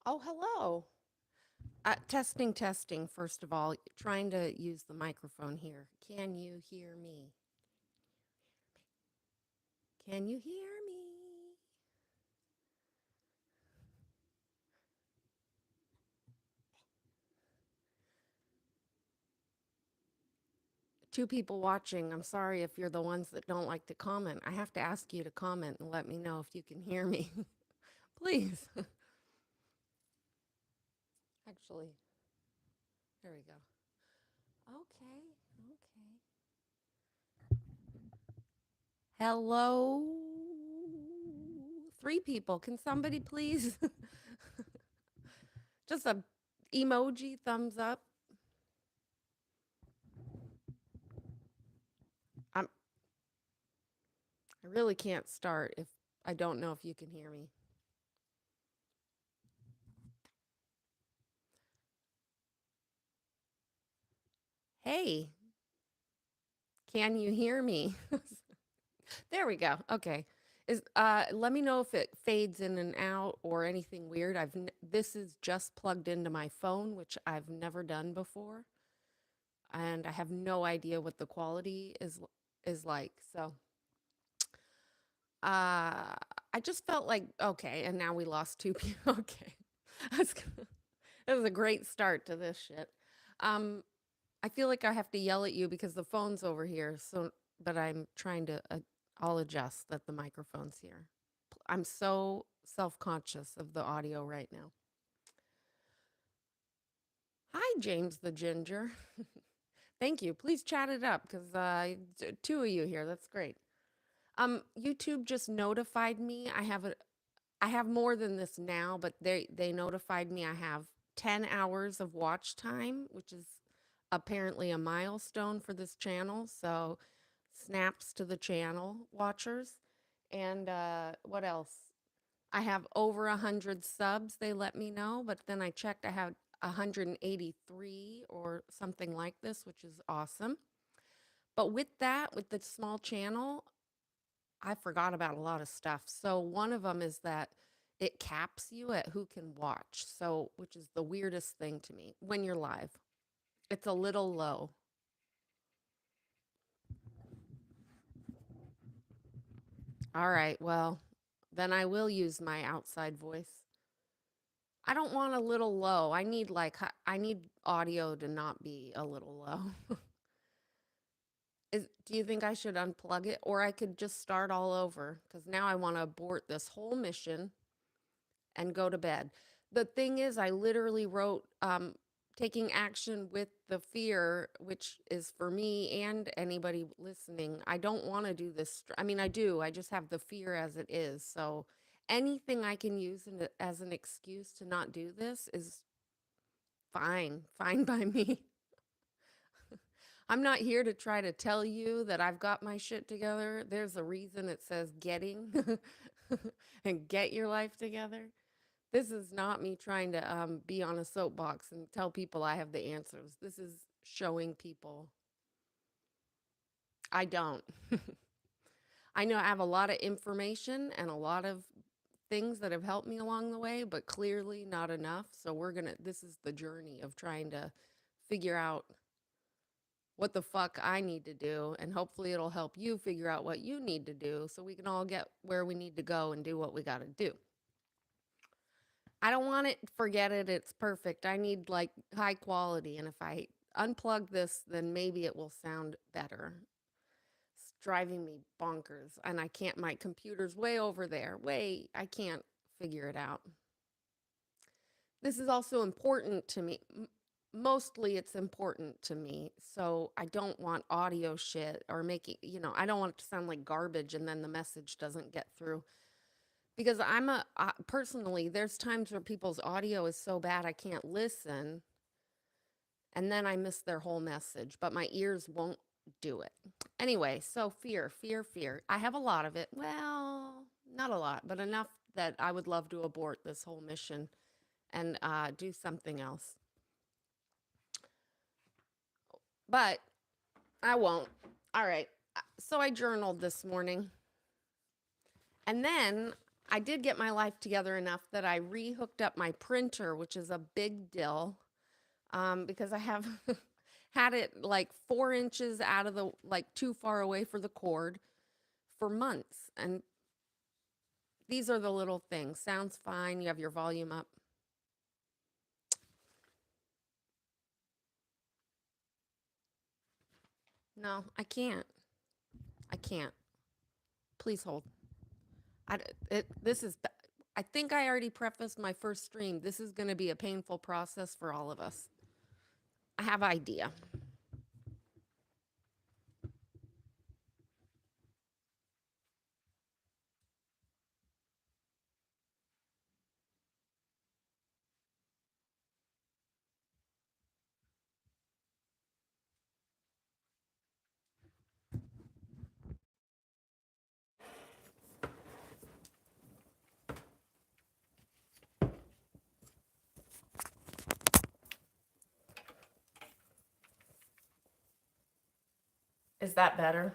Oh, hello. Testing, testing. First of all, trying to use the microphone here. Can you hear me? Can you hear me? Two people watching. I'm sorry if you're the ones that don't like to comment. I have to ask you to comment and let me know if you can hear me. Please. Actually, there we go. Okay, okay. Hello. Three people. Can somebody please? Just a emoji thumbs up. I'm I really can't start if I don't know if you can hear me. Hey, can you hear me? There we go. Okay. Let me know if it fades in and out or anything weird. This is just plugged into my phone, which I've never done before, and I have no idea what the quality is like. So, uh I just felt like okay, and now we lost two people. Okay. That's That was a great start to this shit. Um I feel like I have to yell at you because the phone's over here. So, but I'm trying to, I'll adjust that the microphone's here. I'm so self conscious of the audio right now. Hi, James the Ginger. Thank you. Please chat it up because two of you here. That's great. YouTube just notified me. I have more than this now, but they notified me I have 10 hours of watch time, which is apparently a milestone for this channel. So snaps to the channel watchers. And what else? I have over 100 subs, they let me know, but then I checked, I had 183 or something like this, which is awesome. But with that, with the small channel, I forgot about a lot of stuff. So one of them is that it caps you at who can watch. So, which is the weirdest thing to me when you're live. It's a little low. All right, well, then I will use my outside voice. I don't want a little low. I need audio to not be a little low. Do you think I should unplug it or I could just start all over cuz now I want to abort this whole mission and go to bed. The thing is I literally wrote taking action with the fear, which is for me and anybody listening. I don't want to do this. I mean, I do. I just have the fear as it is. So anything I can use as an excuse to not do this is fine, fine by me. I'm not here to try to tell you that I've got my shit together. There's a reason it says getting and get your life together. This is not me trying to be on a soapbox and tell people I have the answers. This is showing people I don't. I know I have a lot of information and a lot of things that have helped me along the way, but clearly not enough. So this is the journey of trying to figure out what the fuck I need to do. And hopefully it'll help you figure out what you need to do so we can all get where we need to go and do what we got to do. I don't want it, forget it, it's perfect. I need like high quality. And if I unplug this, then maybe it will sound better. It's driving me bonkers. And I can't, my computer's way over there. I can't figure it out. This is also important to me. Mostly it's important to me. So I don't want audio shit or I don't want it to sound like garbage and then the message doesn't get through. Because personally, there's times where people's audio is so bad I can't listen and then I miss their whole message, but my ears won't do it. Anyway, so fear, fear, fear. I have a lot of it. Well, not a lot, but enough that I would love to abort this whole mission and do something else. But I won't. All right. So I journaled this morning. And then I did get my life together enough that I re-hooked up my printer, which is a big deal, because I have had it like 4 inches out of the, like too far away for the cord for months. And these are the little things. Sounds fine. You have your volume up. No, I can't. I can't. Please hold. This is, I think I already prefaced my first stream. This is going to be a painful process for all of us. I have idea. Is that better?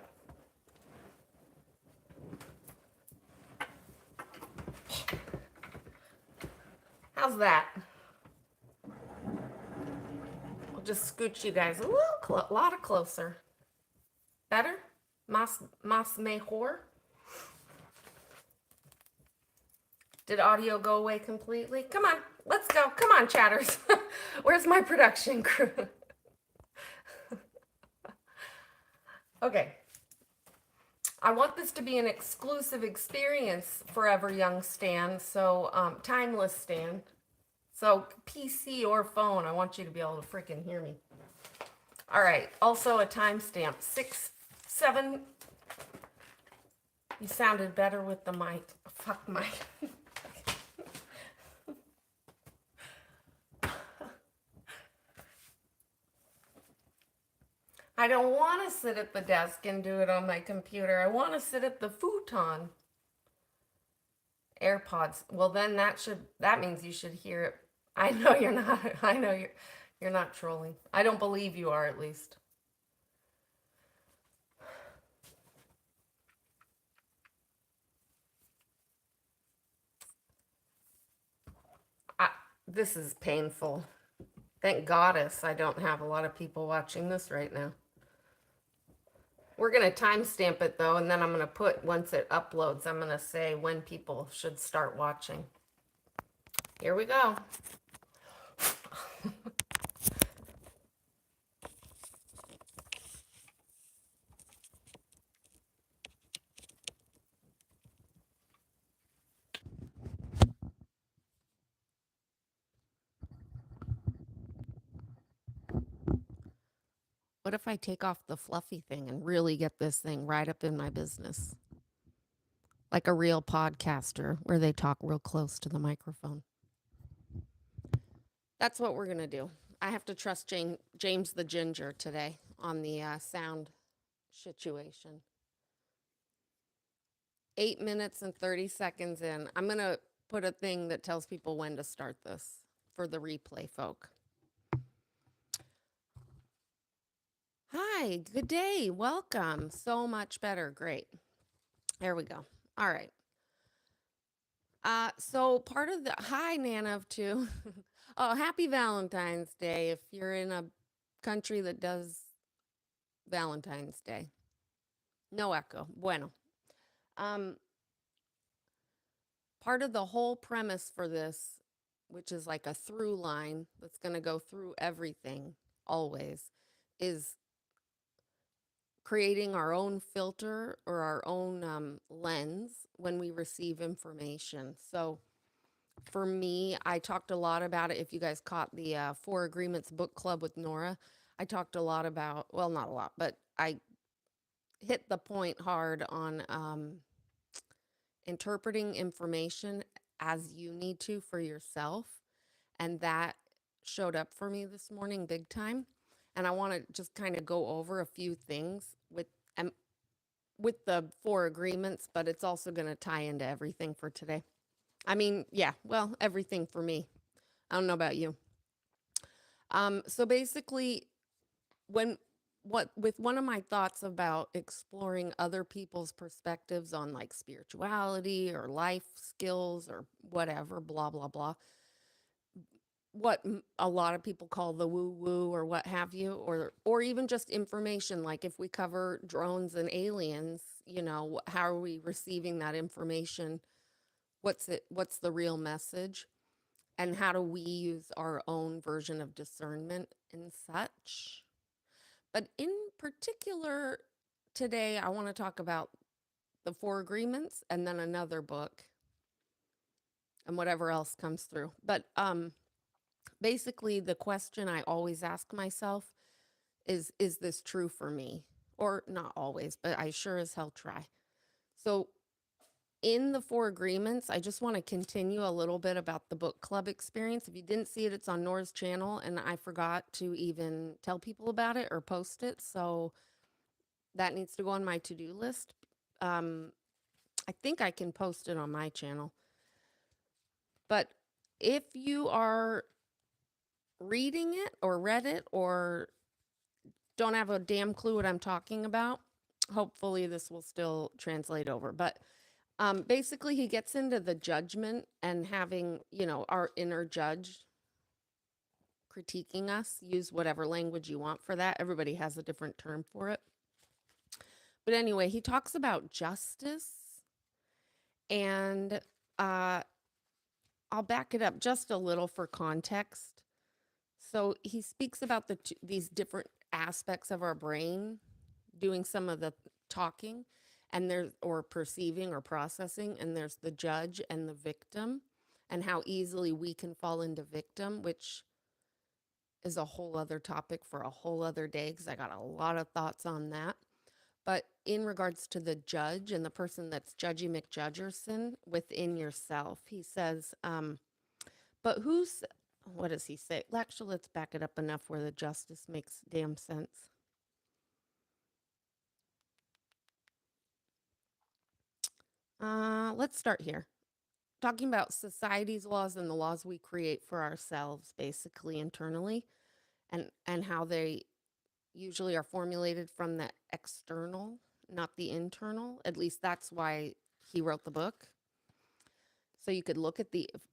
How's that? I'll just scooch you guys a little, lot closer. Better? Más mejor? Did audio go away completely? Come on, let's go. Come on, chatters. Where's my production crew? Okay. I want this to be an exclusive experience, Forever Young Stan, so timeless Stan. So PC or phone, I want you to be able to freaking hear me. All right, also a timestamp, 6-7. You sounded better with the mic. Fuck mic. I don't want to sit at the desk and do it on my computer. I want to sit at the futon. AirPods. Well, then that means you should hear it. I know you're not. I know you're not trolling. I don't believe you are, at least. This is painful. Thank goddess I don't have a lot of people watching this right now. We're going to timestamp it though, and then I'm going to put, once it uploads, I'm going to say when people should start watching. Here we go. What if I take off the fluffy thing and really get this thing right up in my business? Like a real podcaster where they talk real close to the microphone. That's what we're going to do. I have to trust James the Ginger today on the sound situation. 8 minutes and 30 seconds in. I'm going to put a thing that tells people when to start this for the replay folk. Hi, good day. Welcome. So much better. Great. There we go. All right. So part of the, hi, Nana of two. Oh, happy Valentine's Day if you're in a country that does Valentine's Day. No echo. Bueno. Part of the whole premise for this, which is like a through line that's going to go through everything always, is creating our own filter or our own lens when we receive information. So for me, I talked a lot about it. If you guys caught the 4 Agreements book club with Nora, I talked a lot about, well, not a lot, but I hit the point hard on interpreting information as you need to for yourself. And that showed up for me this morning big time. And I want to just kind of go over a few things with the 4 agreements, but it's also going to tie into everything for today. I mean, yeah, well, everything for me. I don't know about you. So basically, when what with one of my thoughts about exploring other people's perspectives on like spirituality or life skills or whatever, blah blah blah, what a lot of people call the woo woo or what have you, or even just information, like if we cover drones and aliens, how are we receiving that information? What's the real message, and how do we use our own version of discernment and such? But in particular, today I want to talk about the Four Agreements and then another book and whatever else comes through. But basically, the question I always ask myself is this true for me? Or not always, but I sure as hell try. So, in the Four Agreements, I just want to continue a little bit about the book club experience. If you didn't see it, it's on Nora's channel, and I forgot to even tell people about it or post it. So, that needs to go on my to-do list. Um, I think I can post it on my channel. But if you are reading it or read it or don't have a damn clue what I'm talking about, hopefully this will still translate over. But basically, he gets into the judgment and having, our inner judge critiquing us. Use whatever language you want for that. Everybody has a different term for it. But anyway, he talks about justice, and I'll back it up just a little for context. So he speaks about these different aspects of our brain doing some of the talking, and there's or perceiving or processing, and there's the judge and the victim, and how easily we can fall into victim, which is a whole other topic for a whole other day because I got a lot of thoughts on that. But in regards to the judge and the person that's Judgy McJudgerson within yourself, he says, but what does he say? Actually, let's back it up enough where the justice makes damn sense. Let's start here. Talking about society's laws and the laws we create for ourselves, basically internally, and how they usually are formulated from the external, not the internal. At least that's why he wrote the book. So you could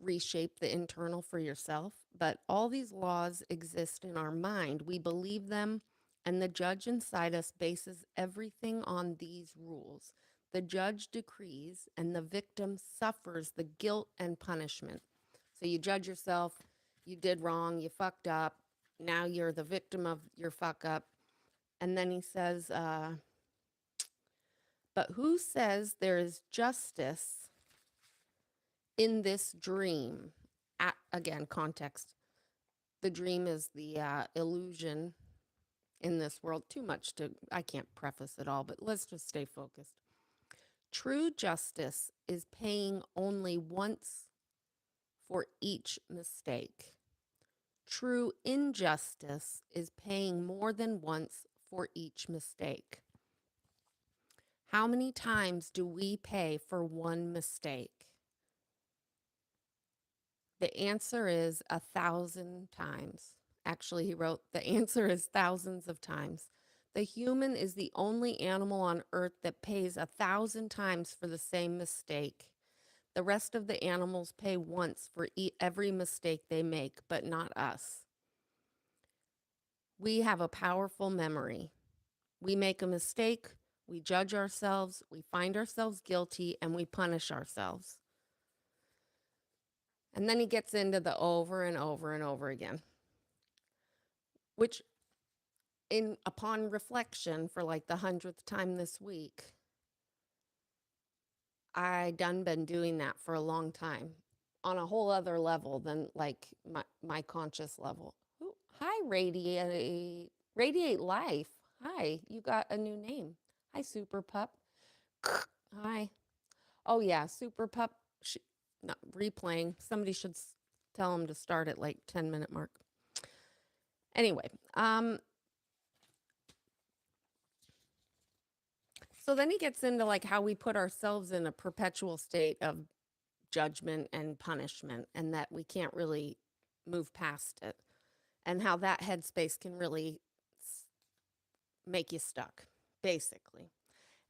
reshape the internal for yourself. But all these laws exist in our mind. We believe them, and the judge inside us bases everything on these rules. The judge decrees, and the victim suffers the guilt and punishment. So you judge yourself, you did wrong, you fucked up. Now you're the victim of your fuck up. And then he says, but who says there is justice in this dream? Again, context. The dream is the illusion in this world. I can't preface it all, but let's just stay focused. True justice is paying only once for each mistake. True injustice is paying more than once for each mistake. How many times do we pay for one mistake? The answer is 1,000 times. Actually, he wrote, the answer is thousands of times. The human is the only animal on earth that pays 1,000 times for the same mistake. The rest of the animals pay once for every mistake they make, but not us. We have a powerful memory. We make a mistake, we judge ourselves, we find ourselves guilty, and we punish ourselves. And then he gets into the over and over and over again, which upon reflection for like the 100th time this week, I done been doing that for a long time on a whole other level than like my conscious level. Ooh, hi, Radiate Life. Hi, you got a new name. Hi, Super Pup. Hi. Oh yeah, Super Pup. Not replaying. Somebody should tell him to start at like 10-minute mark. Anyway, so then he gets into like how we put ourselves in a perpetual state of judgment and punishment, and that we can't really move past it, and how that headspace can really make you stuck, basically.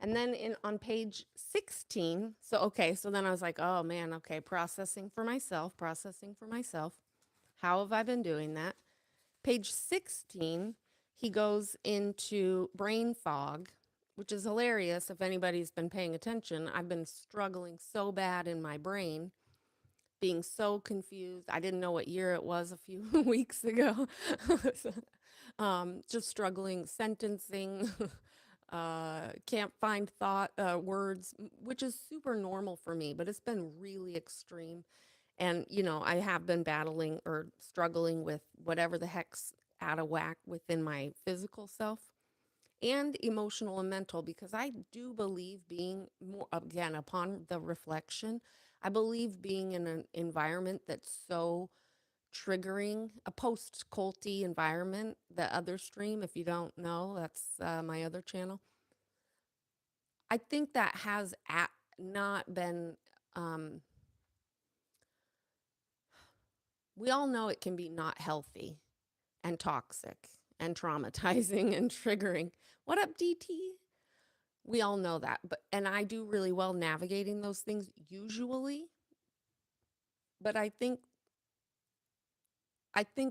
And then on page 16, so okay, so then I was like, oh man, okay, processing for myself, processing for myself. How have I been doing that? Page 16, he goes into brain fog, which is hilarious if anybody's been paying attention. I've been struggling so bad in my brain, being so confused. I didn't know what year it was a few weeks ago. Just struggling sentencing. Can't find thought words, which is super normal for me, but it's been really extreme. And, I have been battling or struggling with whatever the heck's out of whack within my physical self and emotional and mental, because I do believe being more, again, upon the reflection, I believe being in an environment that's so triggering, a post culty environment, the other stream, if you don't know, that's my other channel. I think that has not been, um, we all know it can be not healthy and toxic and traumatizing and triggering. What up, DT? We all know that. And I do really well navigating those things usually, but I think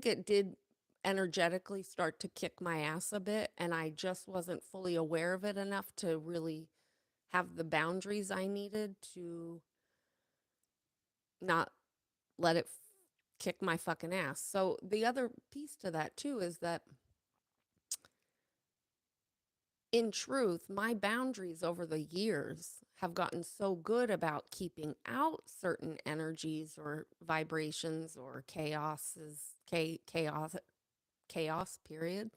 it did energetically start to kick my ass a bit, and I just wasn't fully aware of it enough to really have the boundaries I needed to not let it kick my fucking ass. So the other piece to that too is that in truth, my boundaries over the years have gotten so good about keeping out certain energies or vibrations or chaos, period,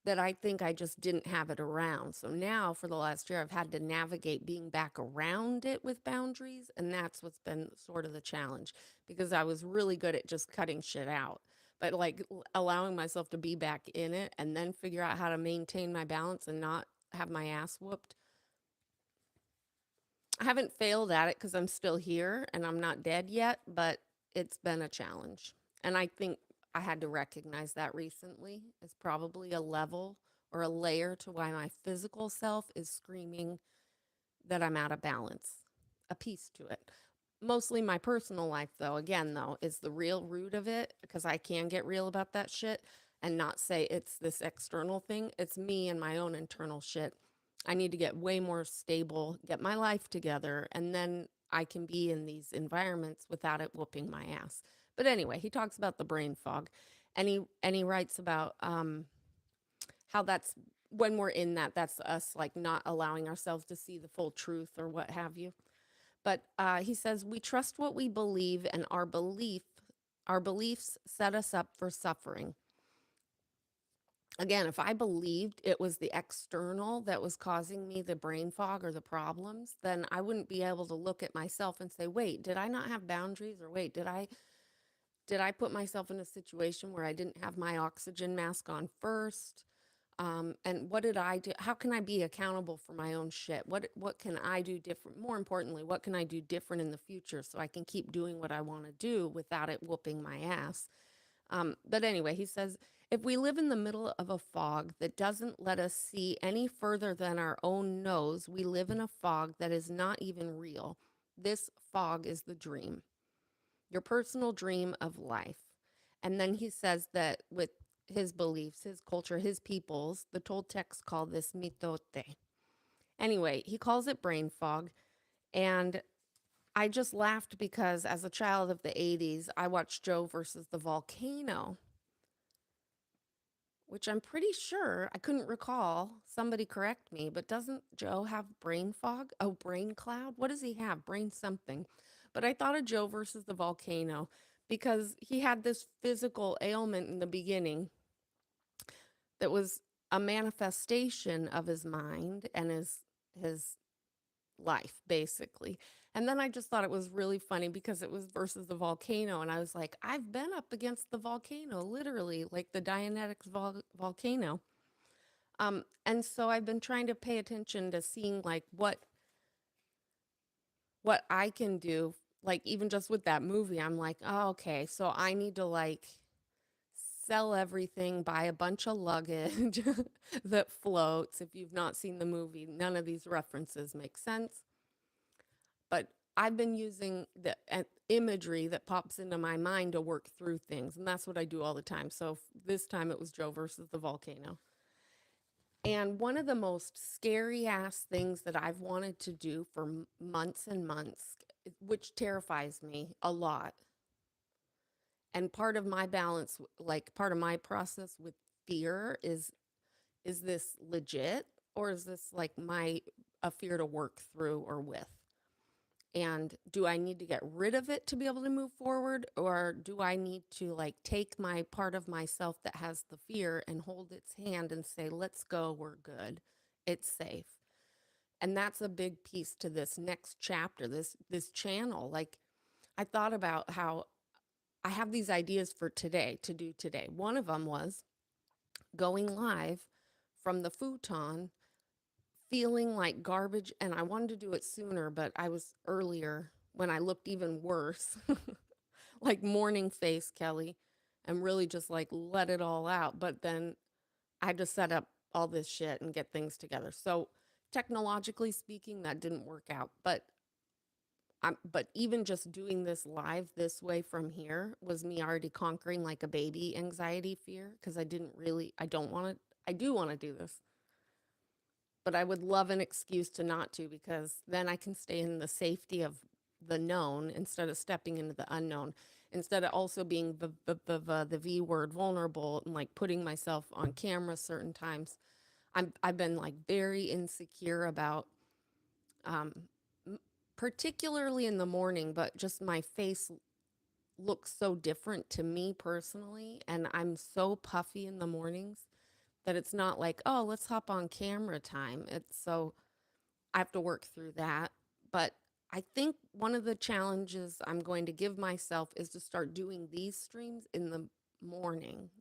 that I think I just didn't have it around. So now for the last year, I've had to navigate being back around it with boundaries. And that's what's been sort of the challenge, because I was really good at just cutting shit out. But like allowing myself to be back in it and then figure out how to maintain my balance and not have my ass whooped. I haven't failed at it because I'm still here and I'm not dead yet, but it's been a challenge. And I think I had to recognize that recently is probably a level or a layer to why my physical self is screaming that I'm out of balance, a piece to it. Mostly my personal life, though, again, though, is the real root of it, because I can get real about that shit and not say it's this external thing. It's me and my own internal shit. I need to get way more stable, get my life together, and then I can be in these environments without it whooping my ass. But anyway, he talks about the brain fog, and he writes about how that's when we're in that, that's us like not allowing ourselves to see the full truth or what have you. But he says we trust what we believe, and our beliefs set us up for suffering. Again, if I believed it was the external that was causing me the brain fog or the problems, then I wouldn't be able to look at myself and say, "Wait, did I not have boundaries? Or wait, did I put myself in a situation where I didn't have my oxygen mask on first? And what did I do? How can I be accountable for my own shit? What can I do different? More importantly, what can I do different in the future so I can keep doing what I want to do without it whooping my ass?" But anyway, he says, if we live in the middle of a fog that doesn't let us see any further than our own nose, we live in a fog that is not even real. This fog is the dream, your personal dream of life. And then he says that with his beliefs, his culture, his peoples, the Toltecs call this mitote. Anyway, he calls it brain fog. And I just laughed because as a child of the 80s, I watched Joe versus the volcano, which I'm pretty sure I couldn't recall. Somebody correct me, but doesn't Joe have brain fog? Oh, brain cloud? What does he have? Brain something. But I thought of Joe versus the volcano because he had this physical ailment in the beginning that was a manifestation of his mind and his life basically. And then I just thought it was really funny because it was versus the volcano, and I was like, I've been up against the volcano, literally, like the Dianetics volcano. And so I've been trying to pay attention to seeing like what I can do, like even just with that movie. I'm like, oh, okay, so I need to like sell everything, buy a bunch of luggage that floats. If you've not seen the movie, none of these references make sense. But I've been using the imagery that pops into my mind to work through things. And that's what I do all the time. So this time it was Joe versus the volcano. And one of the most scary ass things that I've wanted to do for months and months, which terrifies me a lot. And part of my balance, like part of my process with fear is this legit or is this like my a fear to work through or with? And do I need to get rid of it to be able to move forward? Or do I need to like take my part of myself that has the fear and hold its hand and say, let's go, we're good, it's safe. And that's a big piece to this next chapter, this channel. Like I thought about how I have these ideas for today to do today. One of them was going live from the futon feeling like garbage, and I wanted to do it sooner, but I was earlier when I looked even worse, like morning face Kelly, and really just like let it all out. But then I had to set up all this shit and get things together. So technologically speaking, that didn't work out. But even just doing this live this way from here was me already conquering like a baby anxiety fear because I don't want to, I do want to do this, but I would love an excuse to not to because then I can stay in the safety of the known instead of stepping into the unknown, instead of also being the V word vulnerable and like putting myself on camera certain times. I've been like very insecure about um, particularly in the morning, but just my face looks so different to me personally. And I'm so puffy in the mornings that it's not like, oh, let's hop on camera time. It's so I have to work through that. But I think one of the challenges I'm going to give myself is to start doing these streams in the morning,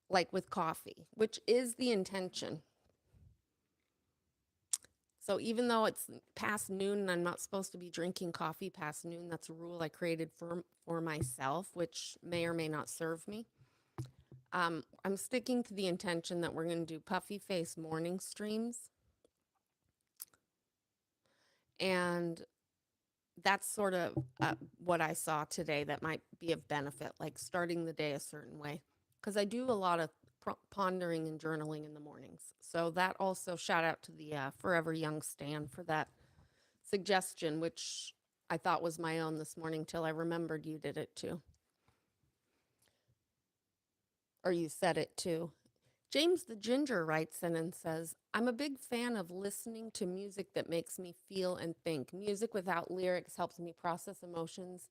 like with coffee, which is the intention. So even though it's past noon and I'm not supposed to be drinking coffee past noon, that's a rule I created for myself, which may or may not serve me. I'm sticking to the intention that we're going to do puffy face morning streams. And that's sort of what I saw today that might be of benefit, like starting the day a certain way. Because I do a lot of pondering and journaling in the mornings. So that also shout out to the Forever Young Stan for that suggestion, which I thought was my own this morning till I remembered you did it too. Or you said it too. James the Ginger writes in and says, I'm a big fan of listening to music that makes me feel and think. Music without lyrics helps me process emotions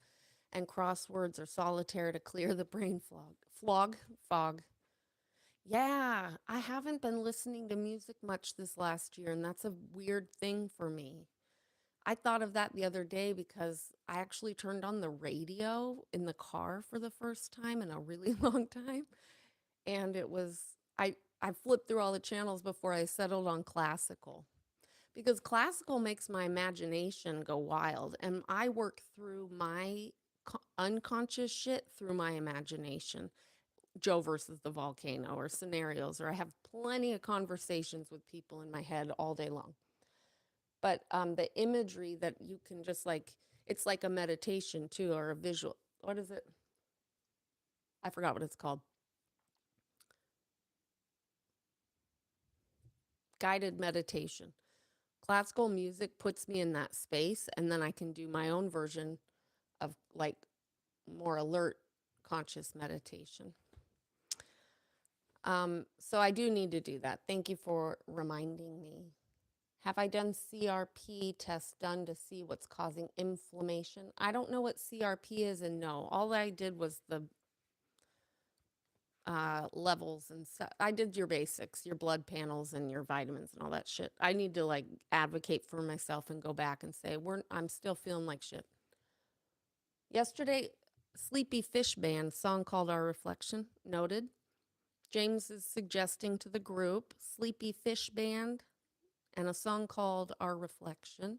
and crosswords or solitaire to clear the brain fog. Yeah, I haven't been listening to music much this last year, and that's a weird thing for me. I thought of that the other day because I actually turned on the radio in the car for the first time in a really long time. And it was, I flipped through all the channels before I settled on classical because classical makes my imagination go wild. And I work through my unconscious shit through my imagination. Joe versus the volcano or scenarios, or I have plenty of conversations with people in my head all day long. But the imagery that you can just like, it's like a meditation too, or a visual. What is it? I forgot what it's called. Guided meditation. Classical music puts me in that space, and then I can do my own version of like more alert, conscious meditation. So I do need to do that. Thank you for reminding me. Have I done CRP tests done to see what's causing inflammation? I don't know what CRP is, and no, all I did was the levels and stuff. I did your basics, your blood panels and your vitamins and all that shit. I need to like advocate for myself and go back and say, I'm still feeling like shit. Yesterday, Sleepy Fish Band song called Our Reflection, noted. James is suggesting to the group Sleepy Fish Band and a song called Our Reflection.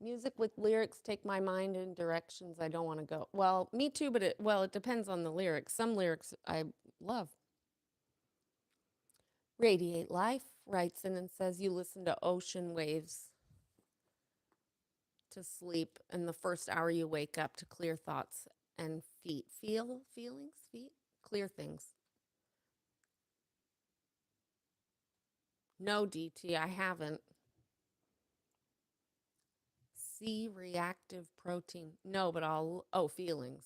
Music with lyrics take my mind in directions I don't want to go. Well, me too, but it depends on the lyrics. Some lyrics I love. Radiate Life writes in and says you listen to ocean waves to sleep, and the first hour you wake up to clear thoughts and feet, clear things. No, DT, I haven't. C reactive protein. No, but feelings.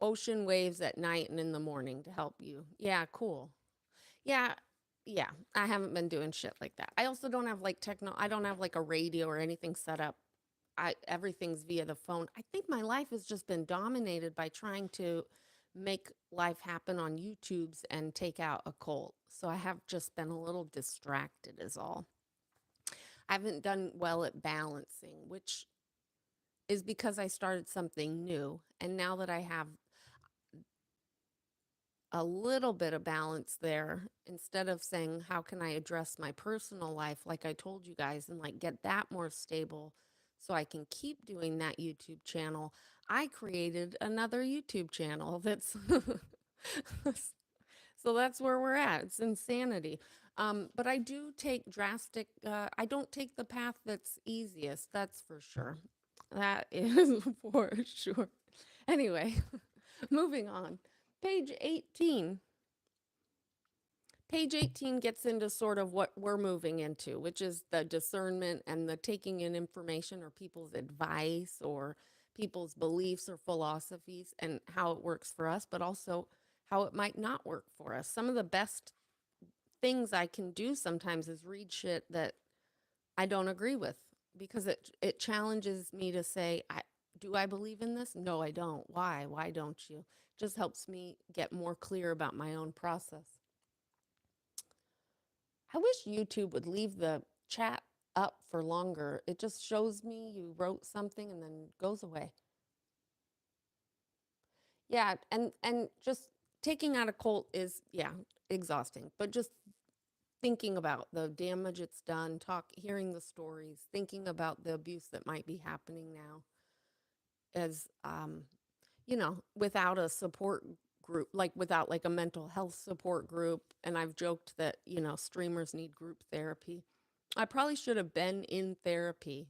Ocean waves at night and in the morning to help you. Yeah, cool. Yeah, yeah. I haven't been doing shit like that. I also don't have like I don't have like a radio or anything set up. Everything's via the phone. I think my life has just been dominated by trying to make life happen on YouTube's and take out a cult. So I have just been a little distracted is all. I haven't done well at balancing, which is because I started something new. And now that I have a little bit of balance there, instead of saying, how can I address my personal life, like I told you guys, and like get that more stable so I can keep doing that YouTube channel, I created another YouTube channel that's so that's where we're at. It's insanity. But I do take I don't take the path that's easiest. That's for sure. That is for sure. Anyway, moving on. Page 18. Page 18 gets into sort of what we're moving into, which is the discernment and the taking in information or people's advice or people's beliefs or philosophies and how it works for us, but also how it might not work for us. Some of the best things I can do sometimes is read shit that I don't agree with because it challenges me to say, do I believe in this? No, I don't. Why? Why don't you? Just helps me get more clear about my own process. I wish YouTube would leave the chat up for longer. It just shows me you wrote something and then goes away. Yeah, and just taking out a cult is exhausting. But just thinking about the damage it's done, hearing the stories, thinking about the abuse that might be happening now as without a support group, like without like a mental health support group. And I've joked that, streamers need group therapy. I probably should have been in therapy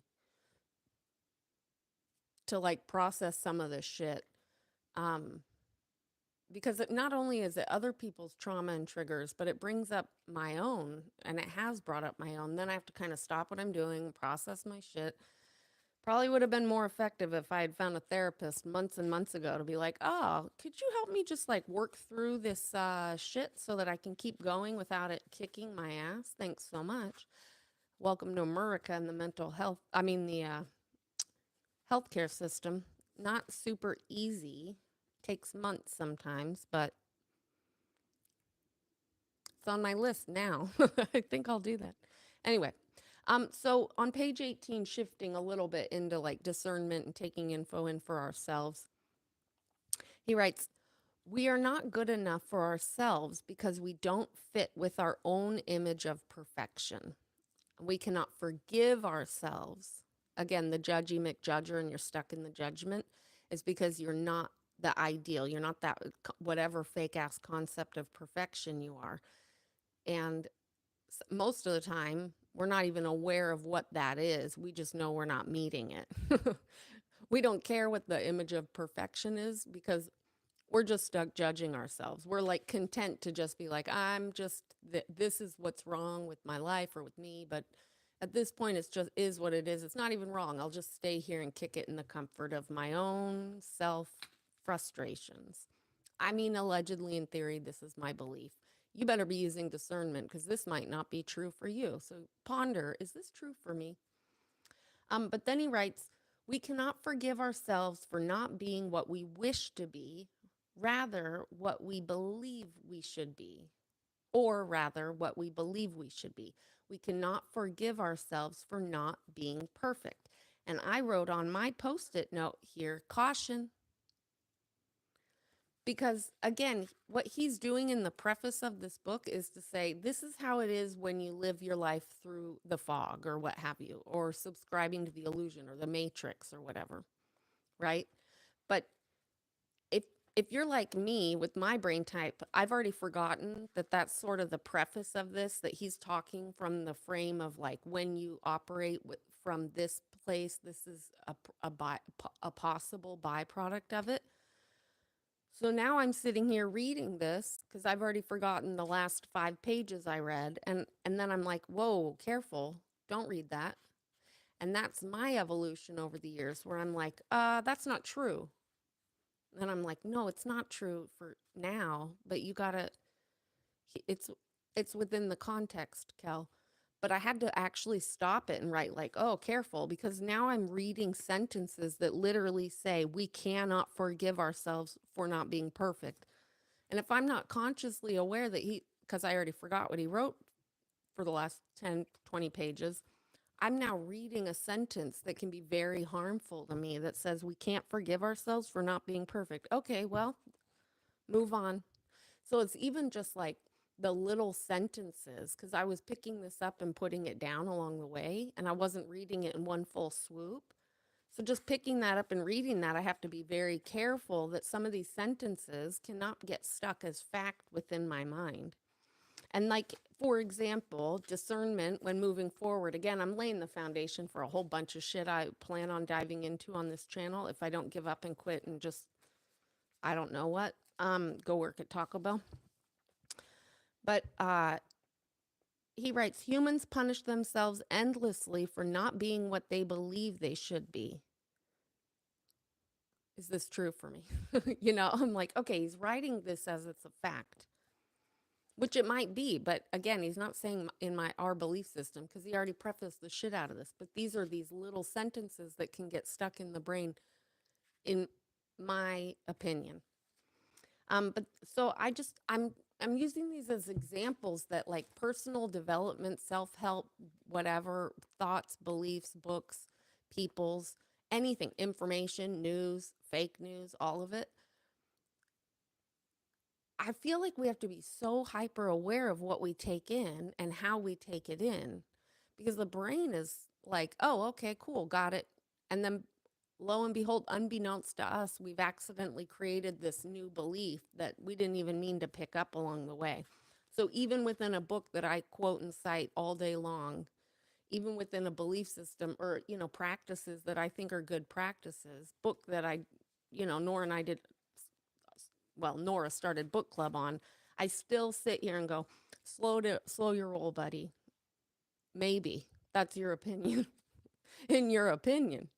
to like process some of this shit. Um, because not only is it other people's trauma and triggers, but it brings up my own and it has brought up my own. Then I have to kind of stop what I'm doing, process my shit. Probably would have been more effective if I had found a therapist months and months ago to be like, oh, could you help me just like work through this shit so that I can keep going without it kicking my ass? Thanks so much. Welcome to America and the the healthcare system. Not super easy. Takes months sometimes, but it's on my list now. I think I'll do that. Anyway, so on page 18, shifting a little bit into like discernment and taking info in for ourselves, he writes, we are not good enough for ourselves because we don't fit with our own image of perfection. We cannot forgive ourselves. Again, the judgy McJudger and you're stuck in the judgment is because you're not the ideal. You're not that whatever fake ass concept of perfection you are. And most of the time, we're not even aware of what that is. We just know we're not meeting it. We don't care what the image of perfection is because we're just stuck judging ourselves. We're like content to just be like, I'm just, this is what's wrong with my life or with me. But at this point, it's just is what it is. It's not even wrong. I'll just stay here and kick it in the comfort of my own self frustrations. I mean, allegedly, in theory, this is my belief. You better be using discernment because this might not be true for you. So ponder, is this true for me? But then he writes, we cannot forgive ourselves for not being what we wish to be, rather, what we believe we should be, or rather, what we believe we should be. We cannot forgive ourselves for not being perfect. And I wrote on my post it note here, caution. Because again, what he's doing in the preface of this book is to say, this is how it is when you live your life through the fog or what have you, or subscribing to the illusion or the matrix or whatever, right? But if if you're like me with my brain type, I've already forgotten that that's sort of the preface of this, that he's talking from the frame of like when you operate from this place, this is a possible byproduct of it. So now I'm sitting here reading this because I've already forgotten the last 5 pages I read, and then I'm like, whoa, careful, don't read that. And that's my evolution over the years where I'm like, that's not true. And I'm like, no, it's not true for now, but you gotta, it's it's within the context, Kel. But I had to actually stop it and write like, oh, careful, because now I'm reading sentences that literally say we cannot forgive ourselves for not being perfect. And if I'm not consciously aware that because I already forgot what he wrote for the last 10, 20 pages, I'm now reading a sentence that can be very harmful to me that says we can't forgive ourselves for not being perfect. Okay, well, move on. So it's even just like the little sentences, because I was picking this up and putting it down along the way, and I wasn't reading it in one full swoop. So just picking that up and reading that, I have to be very careful that some of these sentences cannot get stuck as fact within my mind. And like, for example, discernment when moving forward. Again, I'm laying the foundation for a whole bunch of shit I plan on diving into on this channel if I don't give up and quit and just, I don't know what, go work at Taco Bell. But he writes, humans punish themselves endlessly for not being what they believe they should be. Is this true for me? I'm like, okay, he's writing this as it's a fact, which it might be, but again, he's not saying in our belief system because he already prefaced the shit out of this. But these are these little sentences that can get stuck in the brain, in my opinion. But so I'm using these as examples that like personal development, self-help, whatever, thoughts, beliefs, books, people's, anything, information, news, fake news, all of it. I feel like we have to be so hyper aware of what we take in and how we take it in, because the brain is like, oh, okay, cool, got it. And then lo and behold, unbeknownst to us, we've accidentally created this new belief that we didn't even mean to pick up along the way. So even within a book that I quote and cite all day long, even within a belief system or, practices that I think are good practices, book that Nora and I did, well, Nora started book club on, I still sit here and go, slow your roll, buddy. Maybe that's your opinion. In your opinion.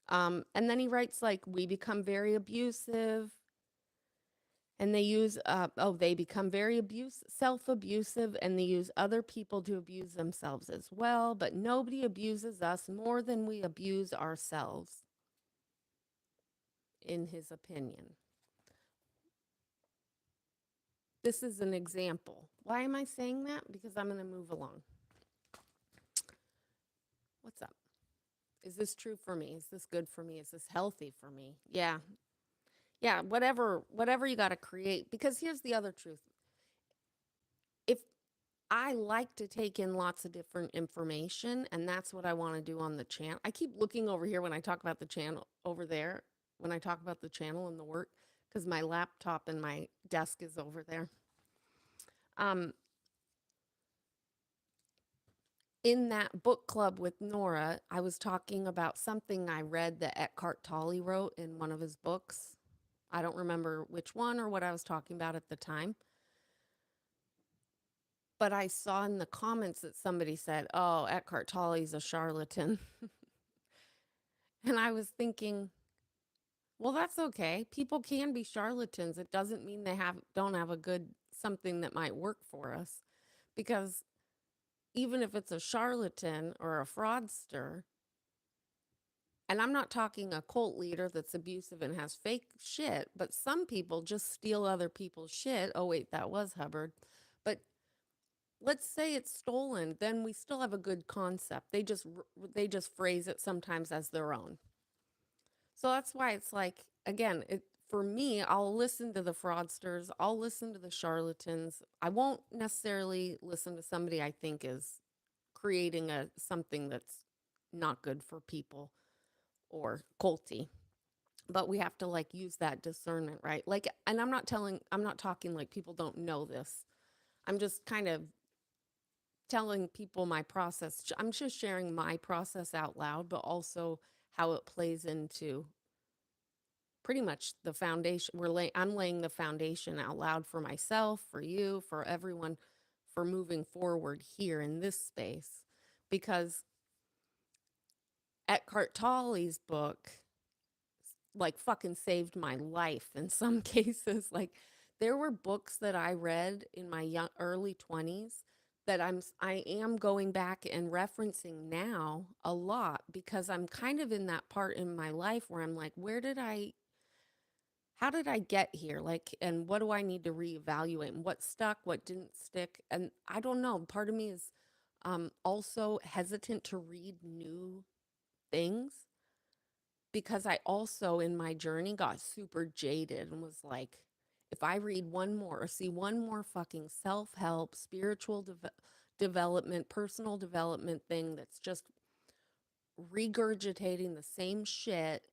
And then he writes like, we become very abusive, and they become very self-abusive, and they use other people to abuse themselves as well, but nobody abuses us more than we abuse ourselves, in his opinion. This is an example. Why am I saying that? Because I'm going to move along. What's up? Is this true for me? Is this good for me? Is this healthy for me? Yeah. Yeah, whatever you got to create. Because here's the other truth. If I like to take in lots of different information, and that's what I want to do on the channel. I keep looking over here when I talk about the channel, over there, when I talk about the channel and the work, because my laptop and my desk is over there. In that book club with Nora, I was talking about something I read that Eckhart Tolle wrote in one of his books. I don't remember which one or what I was talking about at the time. But I saw in the comments that somebody said, oh, Eckhart Tolle's a charlatan. And I was thinking, well, that's okay. People can be charlatans. It doesn't mean they don't have a good something that might work for us. Because even if it's a charlatan or a fraudster, and I'm not talking a cult leader that's abusive and has fake shit, but some people just steal other people's shit. Oh, wait, that was Hubbard. But let's say it's stolen, then we still have a good concept. They just phrase it sometimes as their own. So that's why it's like, again, for me, I'll listen to the fraudsters, I'll listen to the charlatans. I won't necessarily listen to somebody I think is creating a something that's not good for people or culty. But we have to like use that discernment, right? Like, and I'm not talking like people don't know this. I'm just kind of telling people my process. I'm just sharing my process out loud, but also how it plays into pretty much the foundation. I'm laying the foundation out loud for myself, for you, for everyone, for moving forward here in this space. Because Eckhart Tolle's book like fucking saved my life in some cases. Like there were books that I read in my early 20s that I am going back and referencing now a lot because I'm kind of in that part in my life where I'm like, how did I get here? Like, and what do I need to reevaluate? And what stuck, what didn't stick? And I don't know. Part of me is also hesitant to read new things because I also in my journey got super jaded and was like, if I read one more or see one more fucking self help, spiritual development, personal development thing that's just regurgitating the same shit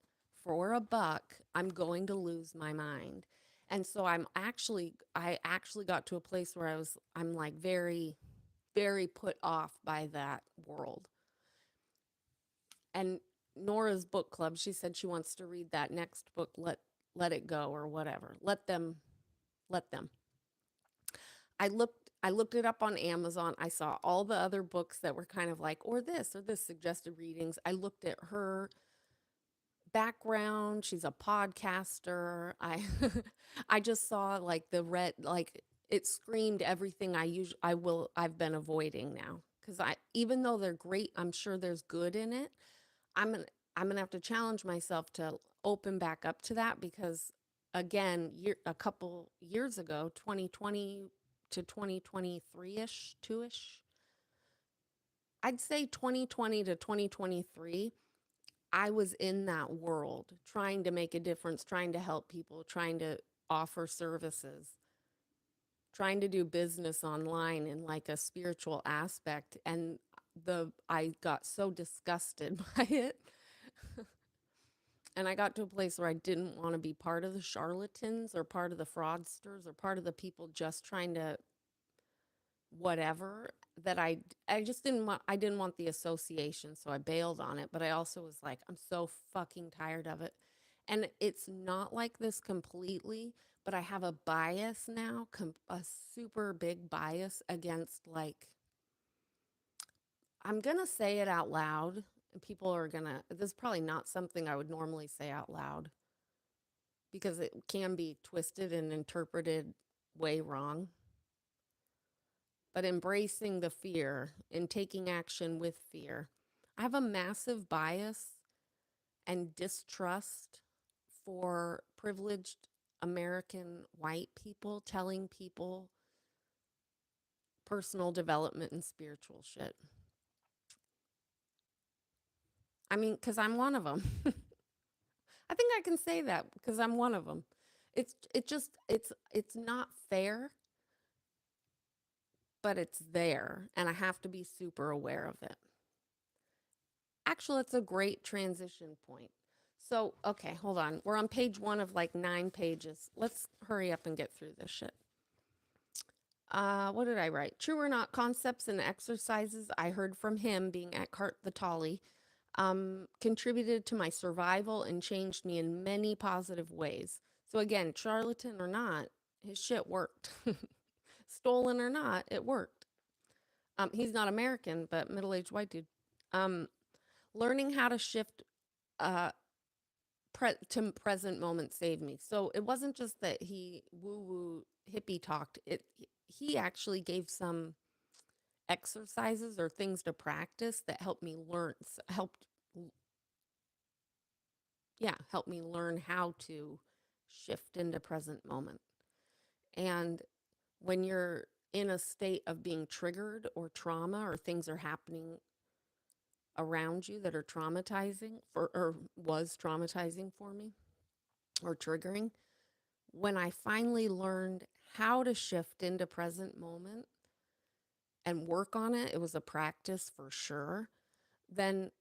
for a buck, I'm going to lose my mind. And so I actually got to a place where I'm like very, very put off by that world. And Nora's book club, she said she wants to read that next book, Let It Go or whatever. Let them. I looked it up on Amazon. I saw all the other books that were kind of like or this suggested readings. I looked at her background. She's a podcaster. I just saw like the red like it screamed everything I've been avoiding now cuz I even though they're great, I'm sure there's good in it. I'm gonna I'm gonna have to challenge myself to open back up to that because again, a couple years ago, 2020 to 2023-ish, 2-ish, I'd say 2020 to 2023, I was in that world trying to make a difference, trying to help people, trying to offer services, trying to do business online in like a spiritual aspect. And I got so disgusted by it. And I got to a place where I didn't want to be part of the charlatans or part of the fraudsters or part of the people just trying to whatever that I just didn't want the association, so I bailed on it, but I also was like I'm so fucking tired of it. And it's not like this completely, but I have a bias now, a super big bias against like I'm going to say it out loud and people are going to this is probably not something I would normally say out loud because it can be twisted and interpreted way wrong. But embracing the fear and taking action with fear. I have a massive bias and distrust for privileged American white people telling people personal development and spiritual shit. I mean, because I'm one of them. I think I can say that because I'm one of them. It's not fair, but it's there, and I have to be super aware of it. Actually, it's a great transition point. So, okay, hold on. We're on page 1 of like 9 pages. Let's hurry up and get through this shit. What did I write? True or not, concepts and exercises I heard from him, being Eckhart the Tolle, contributed to my survival and changed me in many positive ways. So again, charlatan or not, his shit worked. Stolen or not, it worked. He's not American, but middle-aged white dude. Um, learning how to shift uh, to present moment saved me. So it wasn't just that he woo woo hippie talked. He actually gave some exercises or things to practice that helped me learn helped yeah help me learn how to shift into present moment. And when you're in a state of being triggered or trauma or things are happening around you that are traumatizing for or was traumatizing for me or triggering, when I finally learned how to shift into present moment and work on it, it was a practice for sure. Then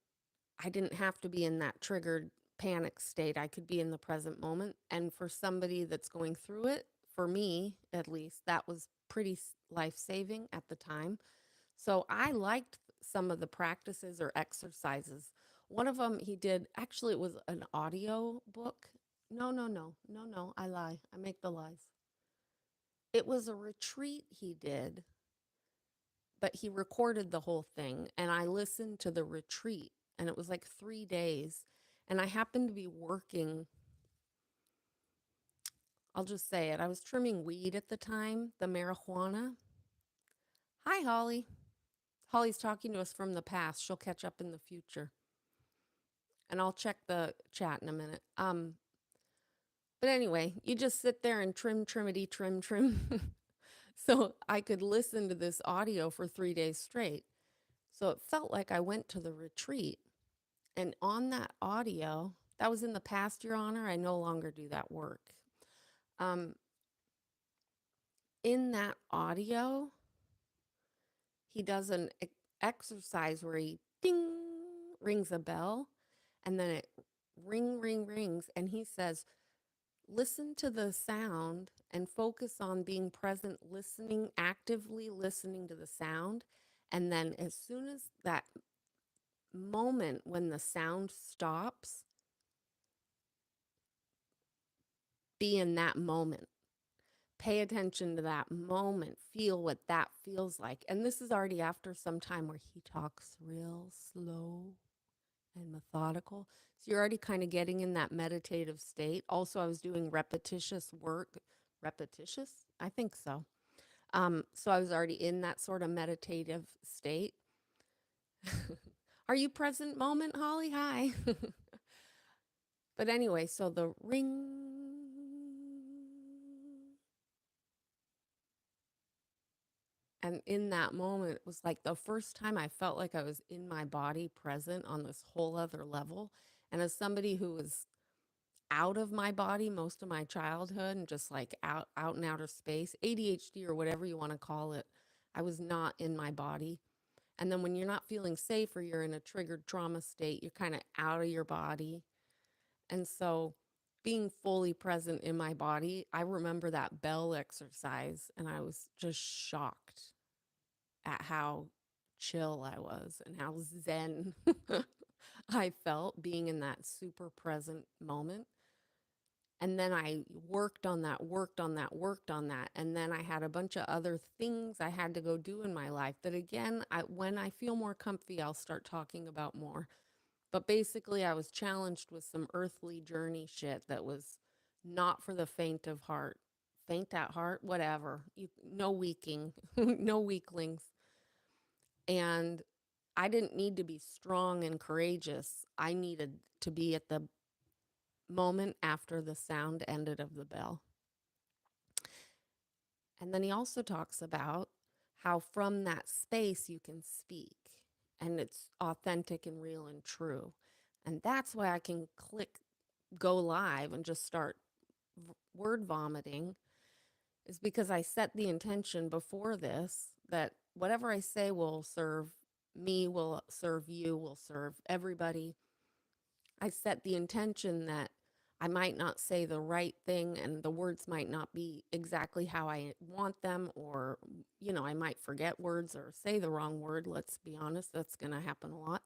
I didn't have to be in that triggered panic state. I could be in the present moment. And for somebody that's going through it, for me at least, that was pretty life saving at the time. So I liked some of the practices or exercises. One of them he did, actually, it was an audio book. No, I lie. I make the lies. It was a retreat he did, but he recorded the whole thing and I listened to the retreat and it was like 3 days and I happened to be working. I'll just say it. I was trimming weed at the time, the marijuana. Hi, Holly. Holly's talking to us from the past. She'll catch up in the future. And I'll check the chat in a minute. But anyway, you just sit there and trim, trimmity, trim. So I could listen to this audio for 3 days straight. So it felt like I went to the retreat. And on that audio, that was in the past, Your Honor. I no longer do that work. Um, in that audio, he does an exercise where he ding rings a bell and then it rings. And he says, listen to the sound and focus on being present, listening, actively listening to the sound. And then as soon as that moment when the sound stops, be in that moment. Pay attention to that moment. Feel what that feels like. And this is already after some time where he talks real slow and methodical. So you're already kind of getting in that meditative state. Also, I was doing repetitious work. Repetitious? I think so. So I was already in that sort of meditative state. Are you present moment, Holly? Hi. But anyway, so the ring. And in that moment, it was like the first time I felt like I was in my body present on this whole other level. And as somebody who was out of my body most of my childhood and just like out in outer space, ADHD or whatever you want to call it, I was not in my body. And then when you're not feeling safe or you're in a triggered trauma state, you're kind of out of your body. And so being fully present in my body, I remember that bell exercise and I was just shocked at how chill I was and how zen I felt being in that super present moment. And then I worked on that. And then I had a bunch of other things I had to go do in my life that, again, when I feel more comfy, I'll start talking about more. But basically, I was challenged with some earthly journey shit that was not for the faint of heart. Faint at heart, whatever. No weaking, no weaklings. And I didn't need to be strong and courageous. I needed to be at the moment after the sound ended of the bell. And then he also talks about how from that space you can speak and it's authentic and real and true. And that's why I can click go live and just start word vomiting, is because I set the intention before this that whatever I say will serve me, will serve you, will serve everybody. I set the intention that I might not say the right thing and the words might not be exactly how I want them, or, I might forget words or say the wrong word. Let's be honest, that's going to happen a lot.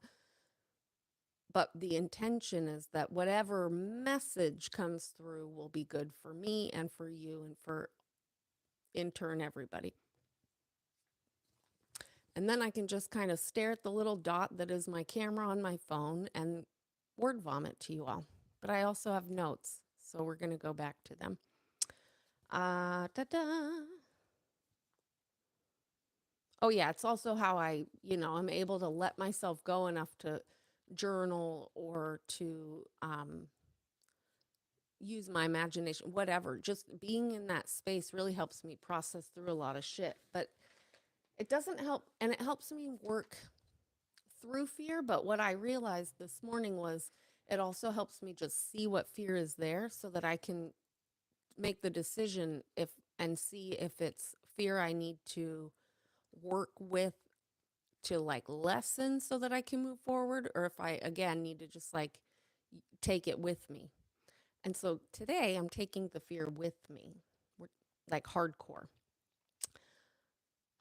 But the intention is that whatever message comes through will be good for me and for you and for, in turn, everybody. And then I can just kind of stare at the little dot that is my camera on my phone and word vomit to you all. But I also have notes, so we're going to go back to them. Oh, yeah, it's also how I'm able to let myself go enough to journal or to use my imagination, whatever. Just being in that space really helps me process through a lot of shit. But it doesn't help, and it helps me work through fear. But what I realized this morning was it also helps me just see what fear is there so that I can make the decision if and see if it's fear I need to work with to like lessen so that I can move forward, or if I again need to just like take it with me. And so today I'm taking the fear with me, like hardcore.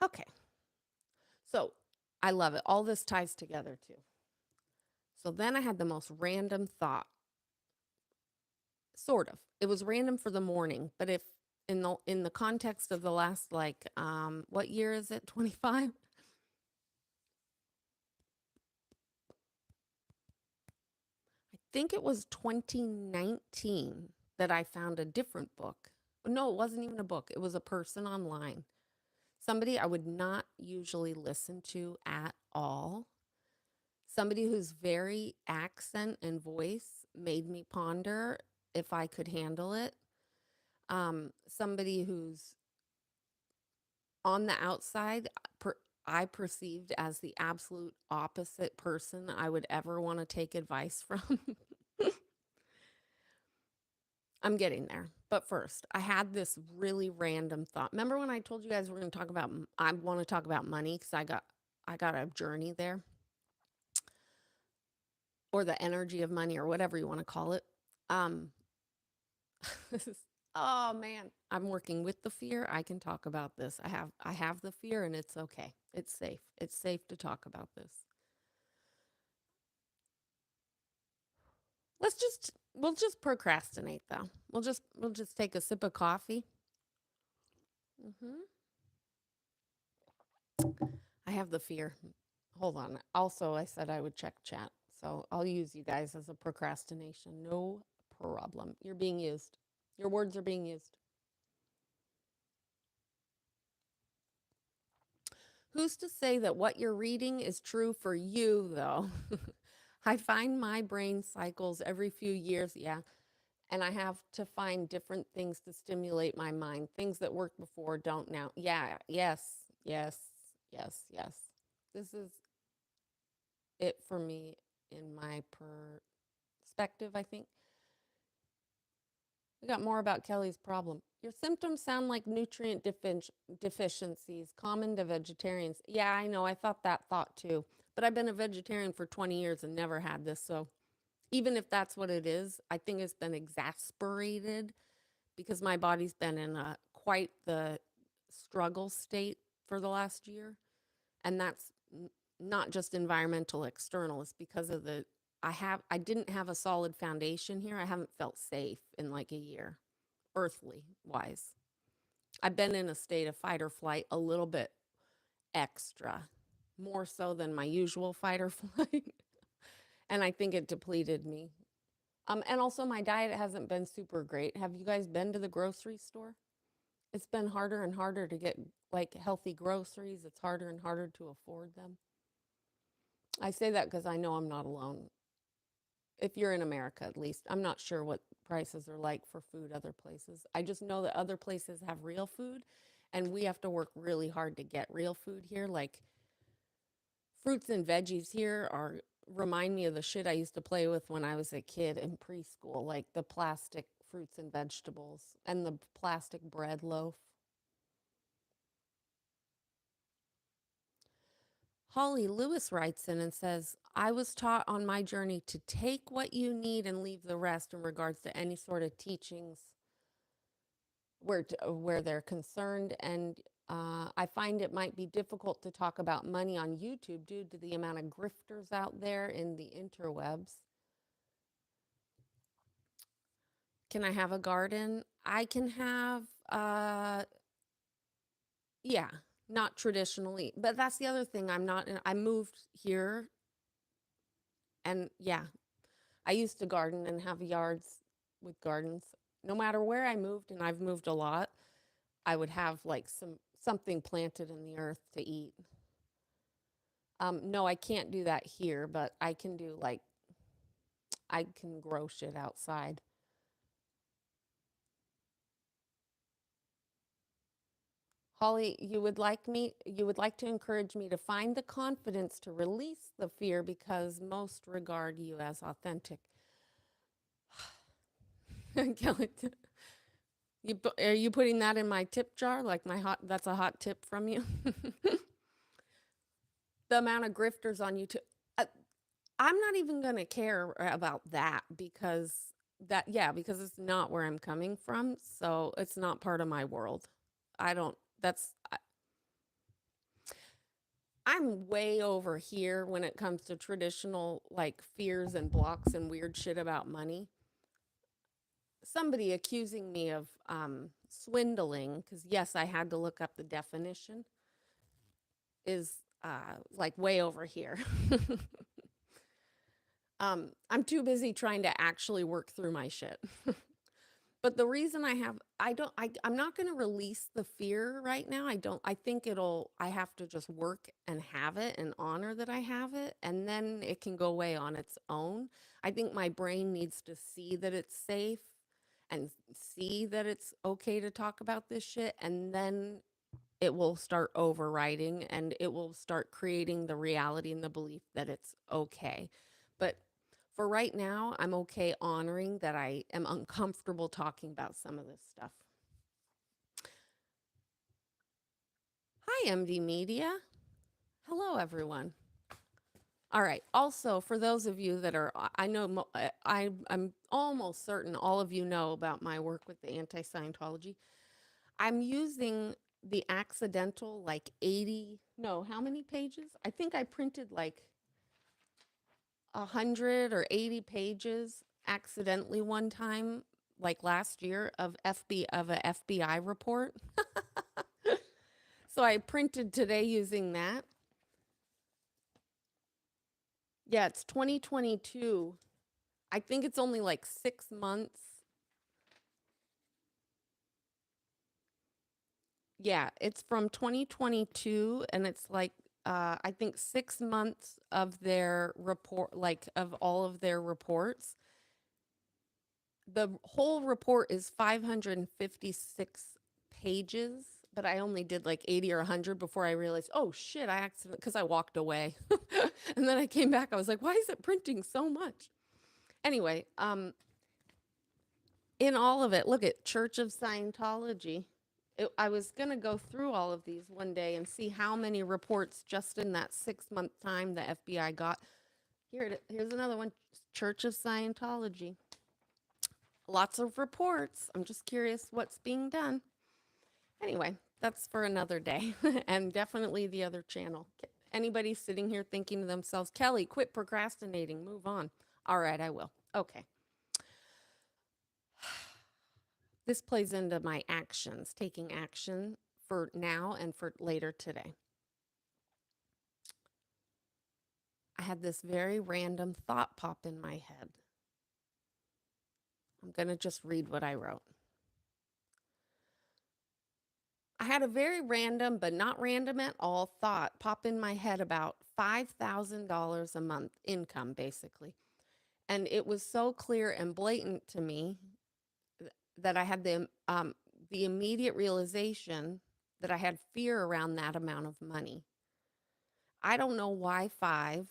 Okay. So I love it. All this ties together too. So then I had the most random thought, sort of. It was random for the morning, but if in the context of the last like what year is it? 25? I think it was 2019 that I found a different book. No, it wasn't even a book. It was a person online. Somebody I would not usually listen to at all. Somebody whose very accent and voice made me ponder if I could handle it. Somebody who's on the outside, I perceived as the absolute opposite person I would ever want to take advice from. I'm getting there. But first, I had this really random thought. Remember when I told you guys we're going to talk about I want to talk about money cuz I got a journey there, or the energy of money, or whatever you want to call it. Um this is, oh man, I'm working with the fear. I can talk about this. I have the fear and it's okay. It's safe. It's safe to talk about this. We'll just procrastinate though. We'll just take a sip of coffee. Mhm. I have the fear. Hold on. Also, I said I would check chat. So I'll use you guys as a procrastination. No problem. You're being used. Your words are being used. Who's to say that what you're reading is true for you, though? I find my brain cycles every few years. Yeah. And I have to find different things to stimulate my mind. Things that worked before don't now. Yeah. Yes. Yes. Yes. Yes. This is it for me in my perspective, I think. We got more about Kelly's problem. Your symptoms sound like nutrient deficiencies, common to vegetarians. Yeah, I know. I thought that thought too. But I've been a vegetarian for 20 years and never had this. So even if that's what it is, I think it's been exasperated because my body's been in a quite the struggle state for the last year. And that's not just environmental external, it's because of the I didn't have a solid foundation here. I haven't felt safe in like a year, earthly wise. I've been in a state of fight or flight a little bit extra, more so than my usual fight or flight. And I think it depleted me. And also my diet hasn't been super great. Have you guys been to the grocery store? It's been harder and harder to get like healthy groceries. It's harder and harder to afford them. I say that because I know I'm not alone. If you're in America, at least, I'm not sure what prices are like for food other places. I just know that other places have real food and we have to work really hard to get real food here. Like fruits and veggies here are remind me of the shit I used to play with when I was a kid in preschool, like the plastic fruits and vegetables and the plastic bread loaf. Holly Lewis writes in and says, I was taught on my journey to take what you need and leave the rest in regards to any sort of teachings where they're concerned. And I find it might be difficult to talk about money on YouTube due to the amount of grifters out there in the interwebs. Can I have a garden? I can have, yeah, not traditionally. But that's the other thing. I moved here and yeah, I used to garden and have yards with gardens. No matter where I moved, and I've moved a lot, I would have like something planted in the earth to eat. No, I can't do that here, but I can do like I can grow shit outside. Holly, you would like to encourage me to find the confidence to release the fear because most regard you as authentic. Kelly, Are you putting that in my tip jar? Like that's a hot tip from you. The amount of grifters on YouTube. Uh, I'm not even going to care about that because it's not where I'm coming from. So it's not part of my world. I don't, that's, I'm way over here when it comes to traditional like fears and blocks and weird shit about money. Somebody accusing me of swindling, because yes, I had to look up the definition, is like way over here. I'm too busy trying to actually work through my shit. But the reason I'm not going to release the fear right now. I think I have to just work and have it and honor that I have it. And then it can go away on its own. I think my brain needs to see that it's safe and see that it's okay to talk about this shit. And then it will start overriding and it will start creating the reality and the belief that it's okay. But for right now, I'm okay honoring that I am uncomfortable talking about some of this stuff. Hi, MD Media. Hello, everyone. All right. Also, for those of you that are, I know, I'm almost certain all of you know about my work with the anti Scientology. I'm using the accidental, like 80, no, how many pages? I think I printed like 100 or 80 pages accidentally one time, like last year, of a FBI report. So I printed today using that. Yeah, it's 2022. I think it's only like 6 months. Yeah, it's from 2022 and it's like I think 6 months of their report, like of all of their reports. The whole report is 556 pages, but I only did like 80 or 100 before I realized, oh shit, I accidentally, because I walked away. And then I came back, I was like, why is it printing so much? Anyway, in all of it, look at Church of Scientology. I was going to go through all of these one day and see how many reports just in that 6 month time the FBI got. Here's another one, Church of Scientology. Lots of reports. I'm just curious what's being done. Anyway, that's for another day and definitely the other channel. Anybody sitting here thinking to themselves, Kelly, quit procrastinating, move on. All right, I will. Okay. This plays into my actions, taking action for now and for later today. I had this very random thought pop in my head. I'm going to just read what I wrote. I had a very random, but not random at all, thought pop in my head about $5,000 a month income, basically. And it was so clear and blatant to me that I had the immediate realization that I had fear around that amount of money. I don't know why five.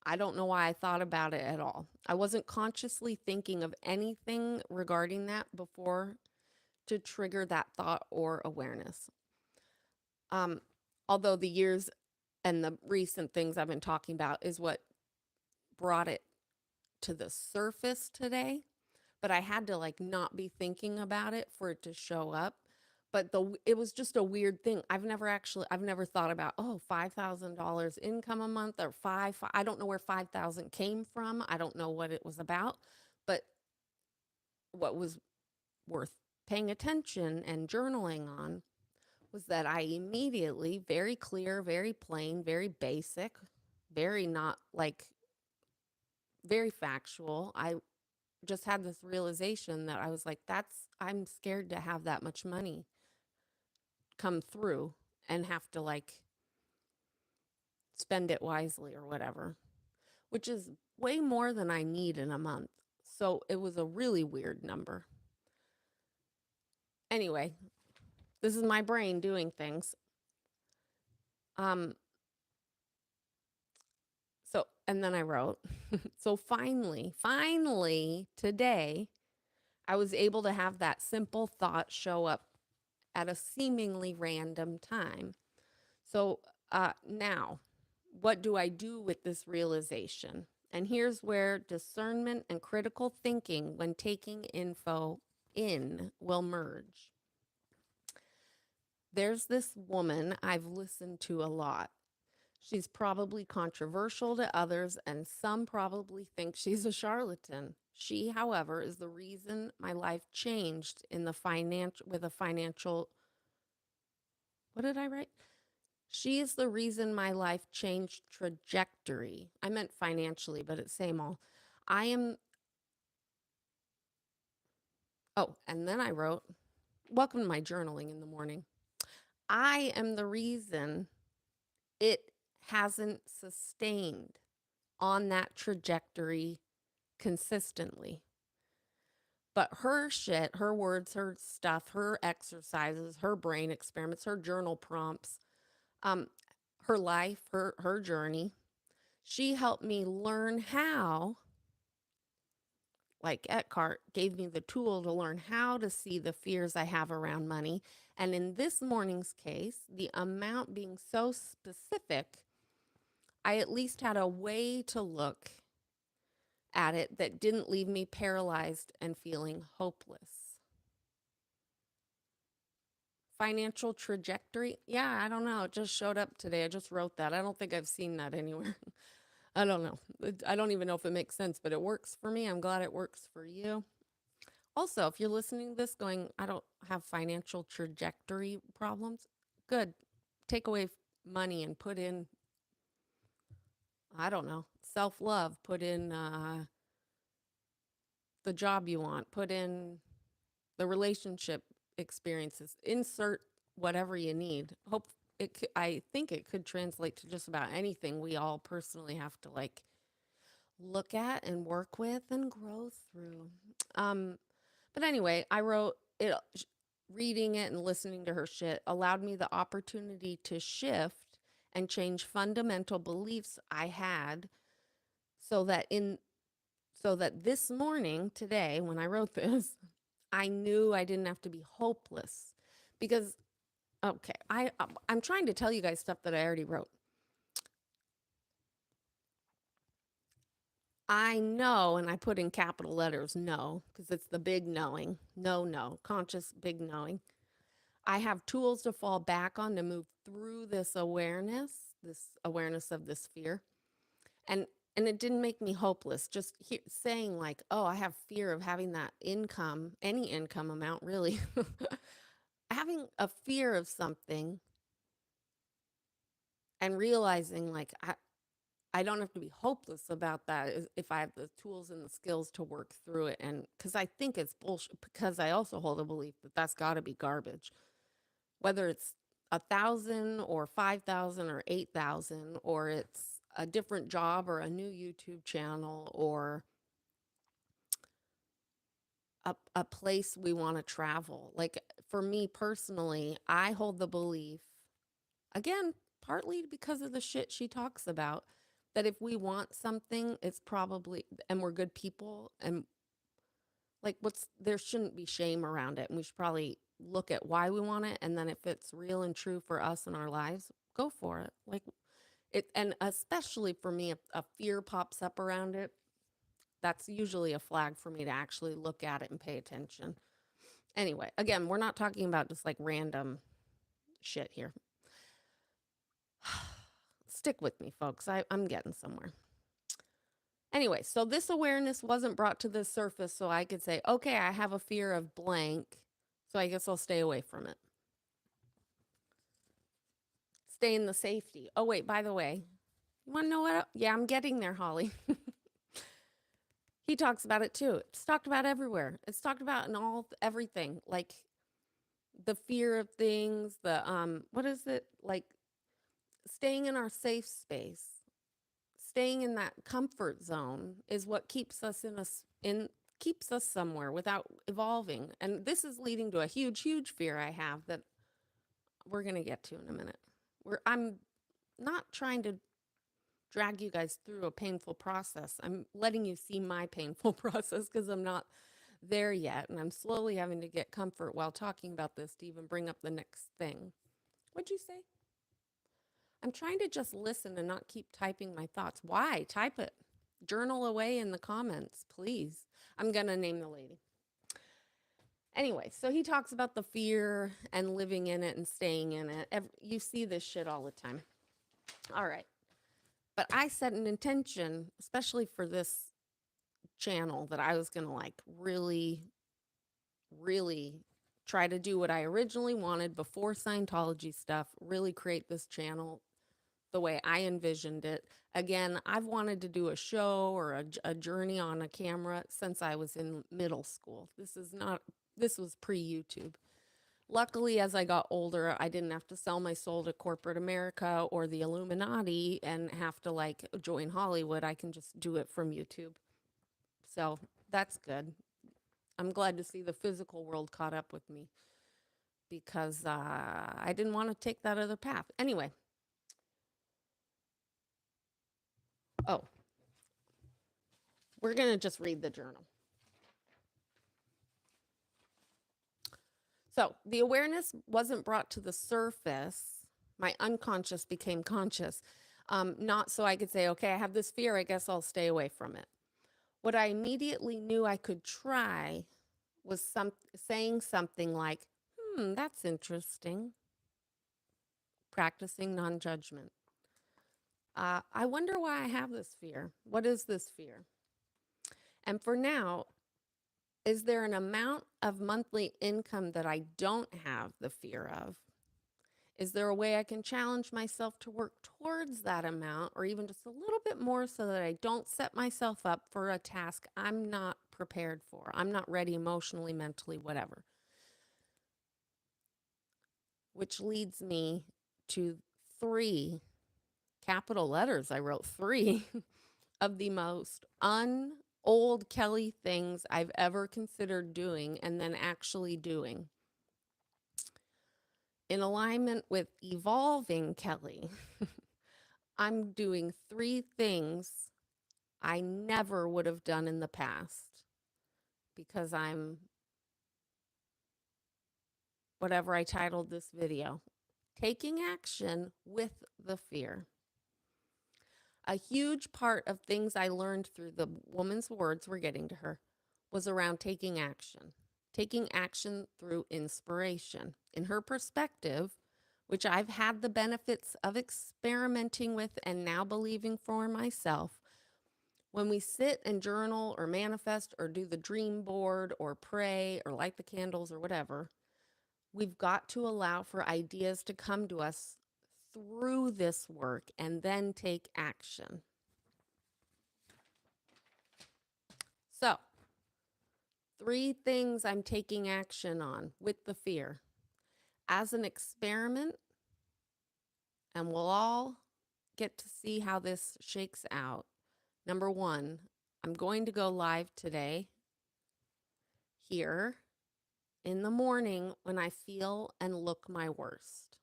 I don't know why I thought about it at all. I wasn't consciously thinking of anything regarding that before to trigger that thought or awareness. Um, Although the years and the recent things I've been talking about is what brought it to the surface today. But I had to like not be thinking about it for it to show up. But it was just a weird thing. I've never thought about, oh, $5,000 income a month or I don't know where 5,000 came from. I don't know what it was about, but what was worth paying attention and journaling on was that I immediately, very clear, very plain, very basic, very not like very factual. I just had this realization that I was like, I'm scared to have that much money come through and have to like spend it wisely or whatever, which is way more than I need in a month. So it was a really weird number. Anyway, this is my brain doing things. And then I wrote, so finally today, I was able to have that simple thought show up at a seemingly random time. So now, what do I do with this realization? And here's where discernment and critical thinking, when taking info in, will merge. There's this woman I've listened to a lot. She's probably controversial to others, and some probably think she's a charlatan. She, however, is the reason my life changed in the financial with a financial. What did I write? She is the reason my life changed trajectory. I meant financially, but it's same all. I am. Oh, and then I wrote, "Welcome to my journaling in the morning. I am the reason it hasn't sustained on that trajectory consistently." But her shit, her words, her stuff, her exercises, her brain experiments, her journal prompts, um, her life, her journey, she helped me learn how, like Eckhart gave me the tool to learn how to see the fears I have around money. And in this morning's case, the amount being so specific, I at least had a way to look at it that didn't leave me paralyzed and feeling hopeless. Financial trajectory. Yeah, I don't know. It just showed up today. I just wrote that. I don't think I've seen that anywhere. I don't know. I don't even know if it makes sense, but it works for me. I'm glad it works for you. Also, if you're listening to this going, I don't have financial trajectory problems, good. Take away money and put in, I don't know, self love, put in the job you want, put in the relationship experiences, insert whatever you need. Hope I think it could translate to just about anything we all personally have to like look at and work with and grow through. Um, but anyway, I wrote it. Reading it and listening to her shit allowed me the opportunity to shift and change fundamental beliefs I had, so that in so that this morning today when I wrote this, I knew I didn't have to be hopeless. Because okay, I'm trying to tell you guys stuff that I already wrote. I know, and I put in capital letters no, because it's the big knowing. No, conscious big knowing. I have tools to fall back on to move through this awareness of this fear. And and it didn't make me hopeless. Just saying like, "Oh, I have fear of having that income, any income amount really." Having a fear of something and realizing like I don't have to be hopeless about that if I have the tools and the skills to work through it. And because I think it's bullshit, because I also hold a belief that that's got to be garbage, whether it's 1,000 or 5,000 or 8,000, or it's a different job or a new YouTube channel or a place we want to travel. Like for me personally, I hold the belief, again, partly because of the shit she talks about, that if we want something, it's probably, and we're good people, and like there shouldn't be shame around it. And we should probably look at why we want it. And then if it's real and true for us in our lives, go for it. Like it, and especially for me, if a fear pops up around it, that's usually a flag for me to actually look at it and pay attention. Anyway, again, we're not talking about just like random shit here. Stick with me, folks. I'm getting somewhere. Anyway, so this awareness wasn't brought to the surface so I could say, okay, I have a fear of blank, so I guess I'll stay away from it. Stay in the safety. Oh, wait, by the way, you want to know what? Yeah, I'm getting there, Holly. He talks about it too. It's talked about everywhere. It's talked about in everything, like the fear of things, the what is it? Like staying in our safe space, staying in that comfort zone is what keeps us keeps us somewhere without evolving. And this is leading to a huge fear I have that we're going to get to in a minute. I'm not trying to drag you guys through a painful process. I'm letting you see my painful process because I'm not there yet, and I'm slowly having to get comfort while talking about this to even bring up the next thing. What'd you say? I'm trying to just listen and not keep typing my thoughts. Why? Type it. Journal away in the comments, please. I'm going to name the lady. Anyway, so he talks about the fear and living in it and staying in it. You see this shit all the time. All right. But I set an intention, especially for this channel, that I was going to like really, really try to do what I originally wanted before Scientology stuff, really create this channel the way I envisioned it. Again, I've wanted to do a show or a journey on a camera since I was in middle school. This was pre-YouTube. Luckily, as I got older, I didn't have to sell my soul to corporate America or the Illuminati and have to like join Hollywood. I can just do it from YouTube. So that's good. I'm glad to see the physical world caught up with me because I didn't want to take that other path. Anyway. Oh, we're going to just read the journal. So the awareness wasn't brought to the surface. My unconscious became conscious. Not so I could say, okay, I have this fear. I guess I'll stay away from it. What I immediately knew I could try was saying something like, that's interesting. Practicing non-judgment. I wonder why I have this fear. What is this fear? And for now, is there an amount of monthly income that I don't have the fear of? Is there a way I can challenge myself to work towards that amount or even just a little bit more so that I don't set myself up for a task I'm not prepared for? I'm not ready emotionally, mentally, whatever. Which leads me to 3 capital letters. I wrote 3 of the most old Kelly things I've ever considered doing and then actually doing. In alignment with evolving Kelly, I'm doing 3 things I never would have done in the past because I'm whatever I titled this video, taking action with the fear. A huge part of things I learned through the woman's words, we're getting to her, was around taking action through inspiration. In her perspective, which I've had the benefits of experimenting with and now believing for myself, when we sit and journal or manifest or do the dream board or pray or light the candles or whatever, we've got to allow for ideas to come to us through this work and then take action. So, 3 things I'm taking action on with the fear as an experiment, and we'll all get to see how this shakes out. Number 1, I'm going to go live today here in the morning when I feel and look my worst.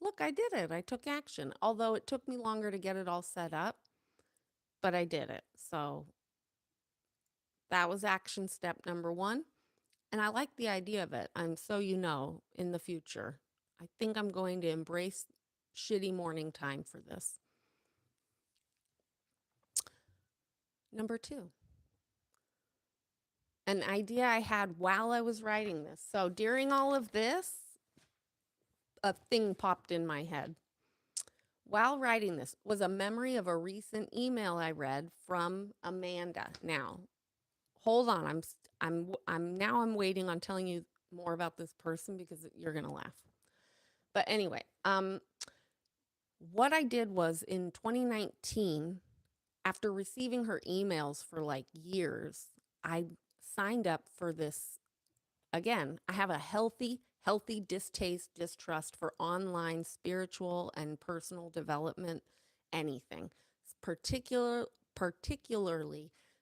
Look, I did it. I took action, although it took me longer to get it all set up, but I did it. So that was action step number 1. And I like the idea of it. So in the future, I think I'm going to embrace shitty morning time for this. Number 2, an idea I had while I was writing this. So during all of this, a thing popped in my head. While writing this was a memory of a recent email I read from Amanda. Now, hold on. I'm waiting on telling you more about this person because you're going to laugh. But anyway, what I did was in 2019, after receiving her emails for like years, I signed up for this. Again, I have a healthy distrust for online spiritual and personal development, anything, particularly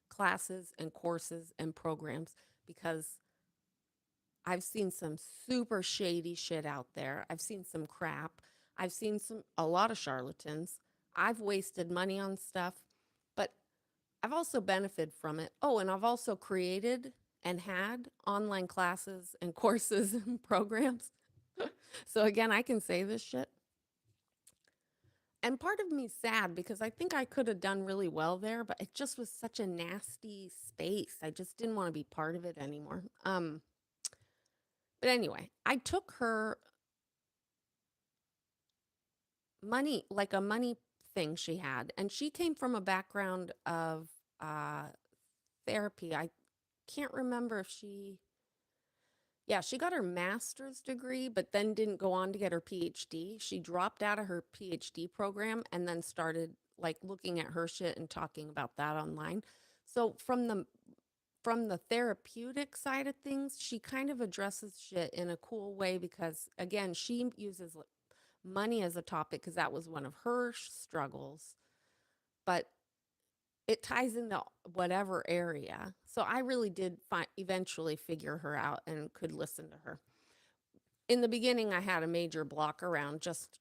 classes and courses and programs, because I've seen some super shady shit out there. I've seen some crap. I've seen a lot of charlatans. I've wasted money on stuff, but I've also benefited from it. Oh, and I've also created and had online classes and courses and programs. So again, I can say this shit. And part of me's sad because I think I could have done really well there, but it just was such a nasty space. I just didn't want to be part of it anymore. But anyway, I took her money, like a money thing she had, and she came from a background of uh therapy. I can't remember if she, yeah, she got her master's degree, but then didn't go on to get her PhD. She dropped out of her PhD program and then started like looking at her shit and talking about that online. So from the therapeutic side of things, she kind of addresses shit in a cool way because again, she uses money as a topic because that was one of her struggles, but it ties into whatever area. So I really did eventually figure her out and could listen to her. In the beginning, I had a major block around just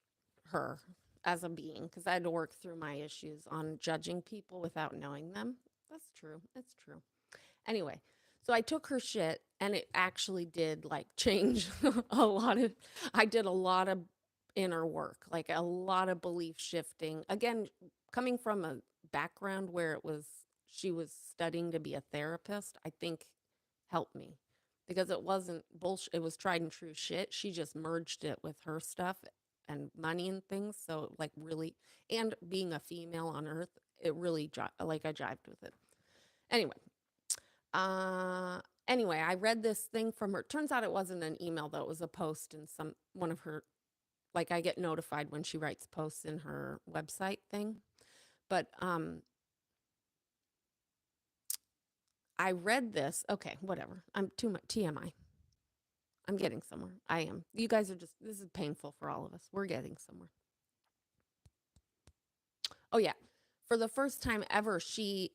her as a being because I had to work through my issues on judging people without knowing them. That's true. It's true. Anyway, so I took her shit and it actually did like change a lot of, I did a lot of inner work, like a lot of belief shifting. Again, coming from a background where she was studying to be a therapist, I think helped me because it wasn't bullshit. It was tried and true shit. She just merged it with her stuff and money and things. So like really, and being a female on earth, it really, like I jived with it. Anyway, uh, anyway, I read this thing from her. Turns out it wasn't an email though. It was a post in one of her, like I get notified when she writes posts in her website thing. But I read this. Okay, whatever. I'm too much TMI. I'm getting somewhere. I am. You guys are just, this is painful for all of us. We're getting somewhere. Oh, yeah. For the first time ever, she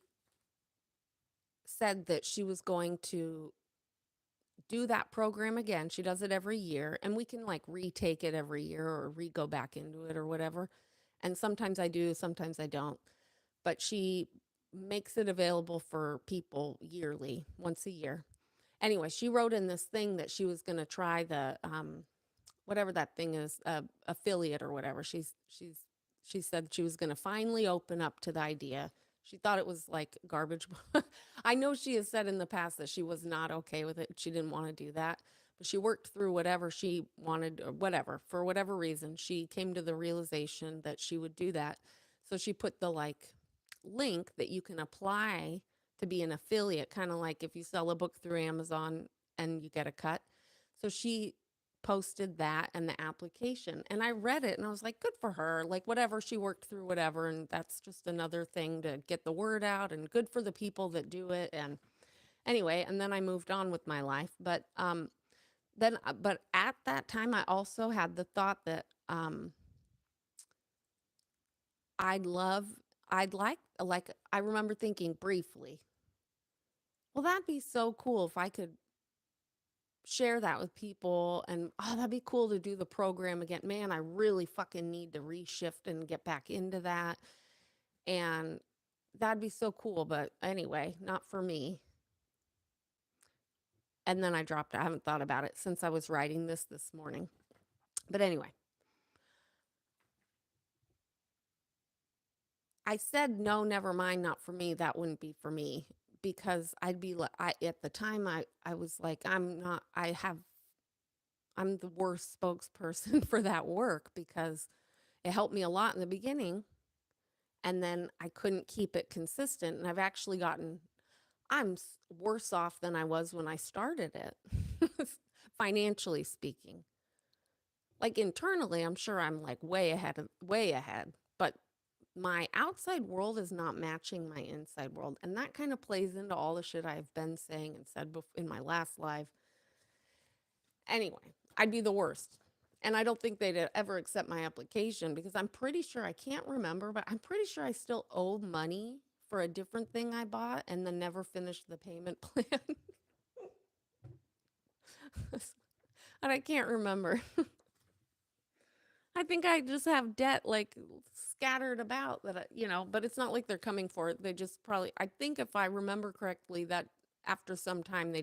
said that she was going to do that program again. She does it every year, and we can like retake it every year or go back into it or whatever. And sometimes I do, sometimes I don't. But she makes it available for people yearly, once a year. Anyway, she wrote in this thing that she was going to try the whatever that thing is, affiliate or whatever. She said she was going to finally open up to the idea. She thought it was like garbage. I know she has said in the past that she was not okay with it. She didn't want to do that, but she worked through whatever she wanted or whatever. For whatever reason, she came to the realization that she would do that. So she put the like link that you can apply to be an affiliate, kind of like if you sell a book through Amazon and you get a cut. So she posted that and the application, and I read it and I was like, good for her, like whatever, she worked through whatever, and that's just another thing to get the word out, and good for the people that do it. And anyway, and then I moved on with my life. But but at that time I also had the thought that I'd love I'd like I remember thinking briefly, well, that'd be so cool if I could share that with people, and oh, that'd be cool to do the program again. Man, I really fucking need to reshift and get back into that. And that'd be so cool. But anyway, not for me. And then I dropped it. I haven't thought about it since I was writing this morning. But anyway, I said, no, never mind, not for me. That wouldn't be for me because I'd be like, at the time, I was like, I'm the worst spokesperson for that work because it helped me a lot in the beginning. And then I couldn't keep it consistent. And I've actually I'm worse off than I was when I started it, financially speaking. Like internally, I'm sure I'm like way ahead, but my outside world is not matching my inside world. And that kind of plays into all the shit I've been saying and said in my last live. Anyway, I'd be the worst. And I don't think they'd ever accept my application because I'm pretty sure, I can't remember, but I'm pretty sure I still owe money for a different thing I bought and then never finished the payment plan. And I can't remember. I think I just have debt like scattered about that, but it's not like they're coming for it. They just probably, I think if I remember correctly, that after some time,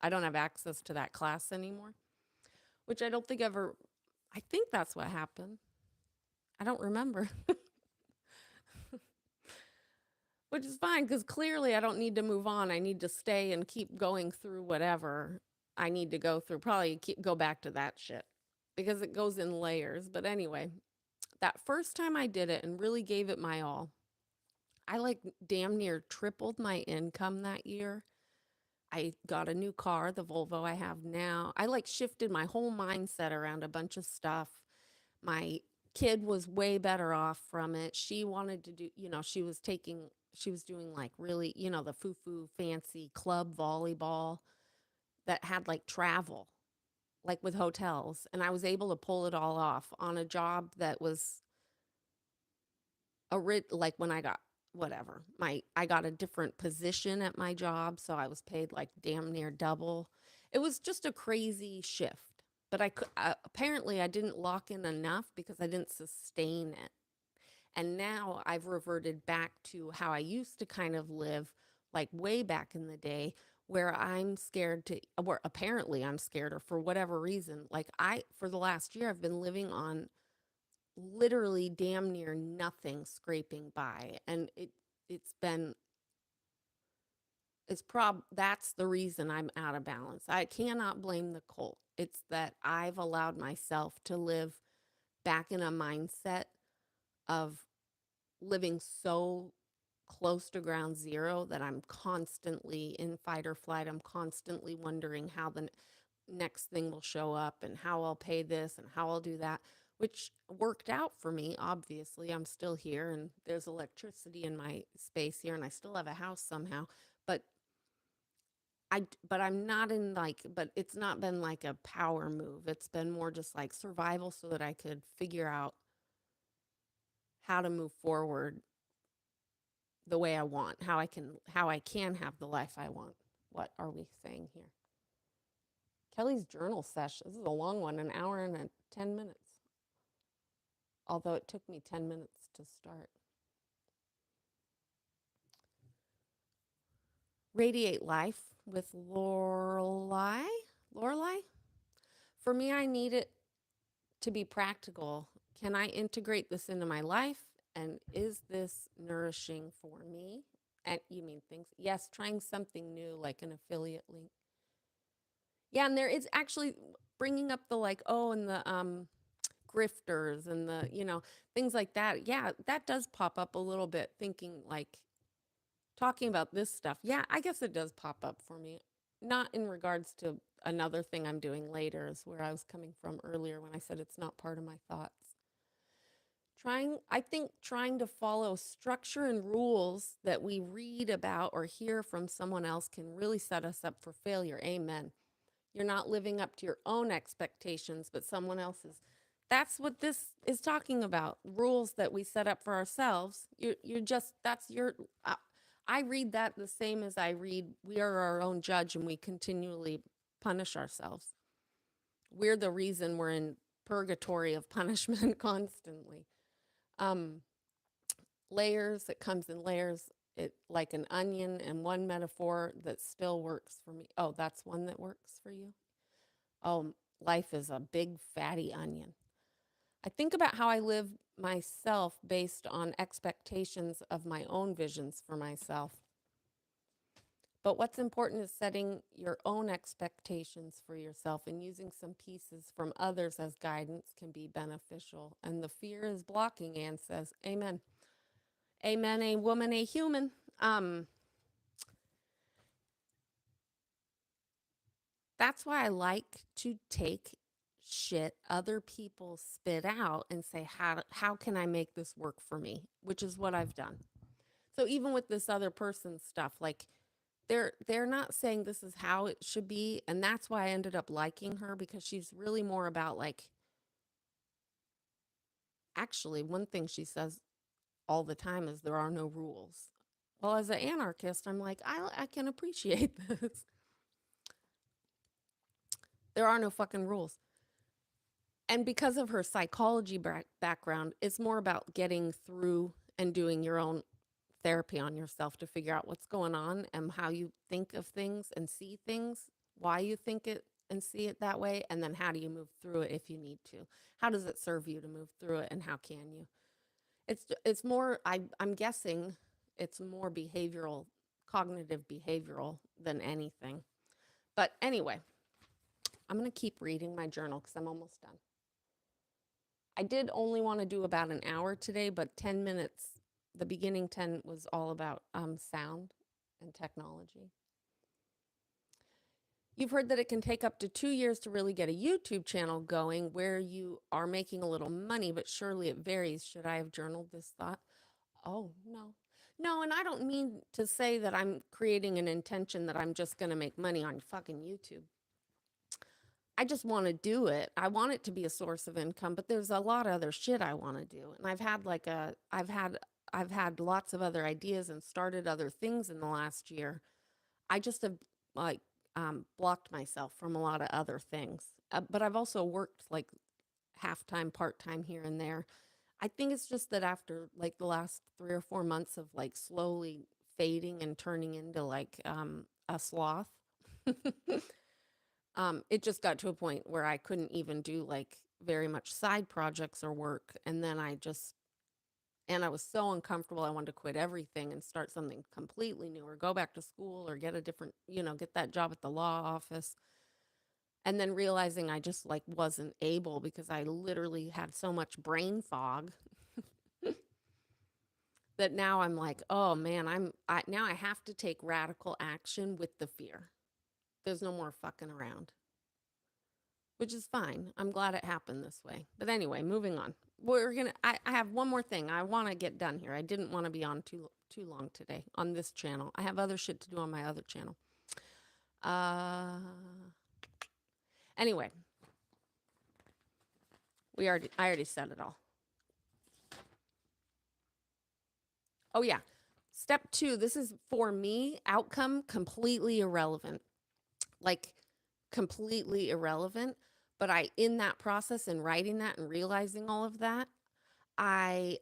I don't have access to that class anymore, which I don't think ever, I think that's what happened. I don't remember, which is fine because clearly I don't need to move on. I need to stay and keep going through whatever I need to go through. Probably go back to that shit because it goes in layers. But anyway, that first time I did it and really gave it my all, I like damn near tripled my income that year. I got a new car, the Volvo I have now. I like shifted my whole mindset around a bunch of stuff. My kid was way better off from it. She wanted to do, she was doing like really, the foo fancy club volleyball that had like travel, like with hotels. And I was able to pull it all off on a job that was like when I got whatever I got a different position at my job, so I was paid like damn near double. It was just a crazy shift, but I could apparently I didn't lock in enough because I didn't sustain it. And now I've reverted back to how I used to kind of live, like way back in the day, where I'm scared to, where apparently I'm scared, or for whatever reason, like for the last year, I've been living on literally damn near nothing scraping by. And it's been, that's the reason I'm out of balance. I cannot blame the cult. It's that I've allowed myself to live back in a mindset of living so close to ground zero that I'm constantly in fight or flight. I'm constantly wondering how the next thing will show up and how I'll pay this and how I'll do that, which worked out for me. Obviously, I'm still here and there's electricity in my space here and I still have a house somehow. But but I'm not in like, but it's not been like a power move. It's been more just like survival so that I could figure out how to move forward the way I want, how I can have the life I want. What are we saying here? Kelly's journal session. This is a long one, an hour and 10 minutes. Although it took me 10 minutes to start. Radiate life with Lorelei. Lorelei? For me, I need it to be practical. Can I integrate this into my life? And is this nourishing for me? And you mean things? Yes, trying something new like an affiliate link. Yeah, and there is actually bringing up the like, oh, and the grifters and the, things like that. Yeah, that does pop up a little bit thinking like talking about this stuff. Yeah, I guess it does pop up for me. Not in regards to another thing I'm doing later, is where I was coming from earlier when I said it's not part of my thoughts. I think trying to follow structure and rules that we read about or hear from someone else can really set us up for failure. Amen. You're not living up to your own expectations, but someone else's. That's what this is talking about. Rules that we set up for ourselves. You're just, that's your, I read that the same as I read, we are our own judge and we continually punish ourselves. We're the reason we're in purgatory of punishment constantly. Um, Layers, it comes in layers, it like an onion, and one metaphor that still works for me. Oh, that's one that works for you? Oh, life is a big fatty onion. I think about how I live myself based on expectations of my own visions for myself. But what's important is setting your own expectations for yourself, and using some pieces from others as guidance can be beneficial. And the fear is blocking, Anne says. Amen. Amen, a woman, a human. That's why I like to take shit other people spit out and say, how can I make this work for me? Which is what I've done. So even with this other person's stuff, like they're not saying this is how it should be. And that's why I ended up liking her, because she's really more about like, actually, one thing she says all the time is there are no rules. Well, as an anarchist, I'm like, I can appreciate this. There are no fucking rules. And because of her psychology background, it's more about getting through and doing your own therapy on yourself to figure out what's going on and how you think of things and see things, why you think it and see it that way, and then how do you move through it if you need to? How does it serve you to move through it, and how can you? It's more I'm guessing it's more behavioral, cognitive behavioral than anything. But anyway, I'm going to keep reading my journal cuz I'm almost done. I did only want to do about an hour today, but 10 minutes, the beginning 10 was all about sound and technology. You've heard that it can take up to 2 years to really get a YouTube channel going where you are making a little money, but surely it varies. Should I have journaled this thought? Oh, no. No, and I don't mean to say that I'm creating an intention that I'm just going to make money on fucking YouTube. I just want to do it. I want it to be a source of income, but there's a lot of other shit I want to do. And I've had lots of other ideas and started other things in the last year. I just have like blocked myself from a lot of other things. But I've also worked like half time, part time here and there. I think it's just that after like the last 3 or 4 months of like slowly fading and turning into like a sloth, it just got to a point where I couldn't even do like very much side projects or work. And then and I was so uncomfortable. I wanted to quit everything and start something completely new or go back to school or get a different, get that job at the law office. And then realizing I just like wasn't able because I literally had so much brain fog that now I'm like, oh man, now I have to take radical action with the fear. There's no more fucking around, which is fine. I'm glad it happened this way. But anyway, moving on. I have one more thing I want to get done here. I didn't want to be on too long today on this channel. I have other shit to do on my other channel. Uh, anyway, I already said it all. Oh yeah. Step 2, this is for me, outcome completely irrelevant. Like completely irrelevant, but in that process and writing that and realizing all of that, I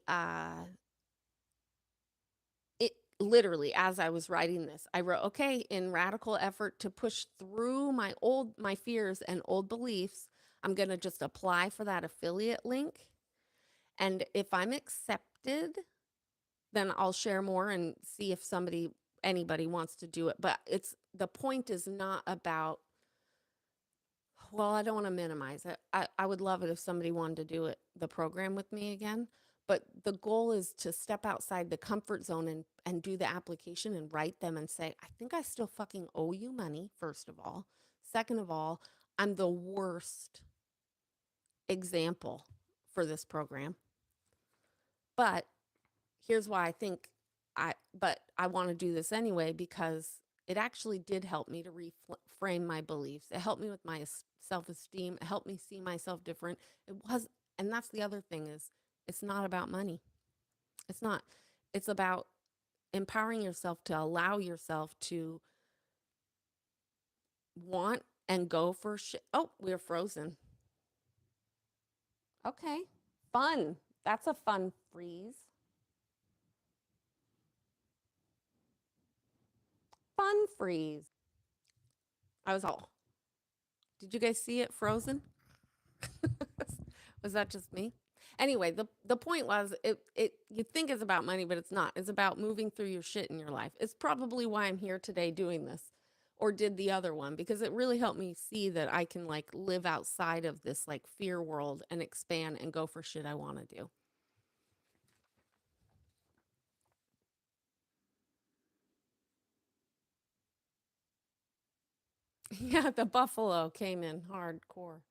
it literally as I was writing this, I wrote, okay, in radical effort to push through my fears and old beliefs, I'm going to just apply for that affiliate link. And if I'm accepted, then I'll share more and see if anybody wants to do it. But the point is not about, well, I don't want to minimize it. I would love it if somebody wanted to do the program with me again. But the goal is to step outside the comfort zone and do the application and write them and say, I think I still fucking owe you money, first of all. Second of all, I'm the worst example for this program. But here's why but I want to do this anyway because it actually did help me to reframe my beliefs. It helped me with my self-esteem. It helped me see myself different. And that's the other thing is it's not about money. It's not. It's about empowering yourself to allow yourself to want and go for shit. Oh, we're frozen. Okay. Fun. That's a fun freeze. Fun freeze. I was all, did you guys see it frozen? Was that just me? Anyway, the point was it you think it's about money, but it's not. It's about moving through your shit in your life. It's probably why I'm here today doing this or did the other one because it really helped me see that I can like live outside of this like fear world and expand and go for shit I want to do. Yeah, the buffalo came in hardcore.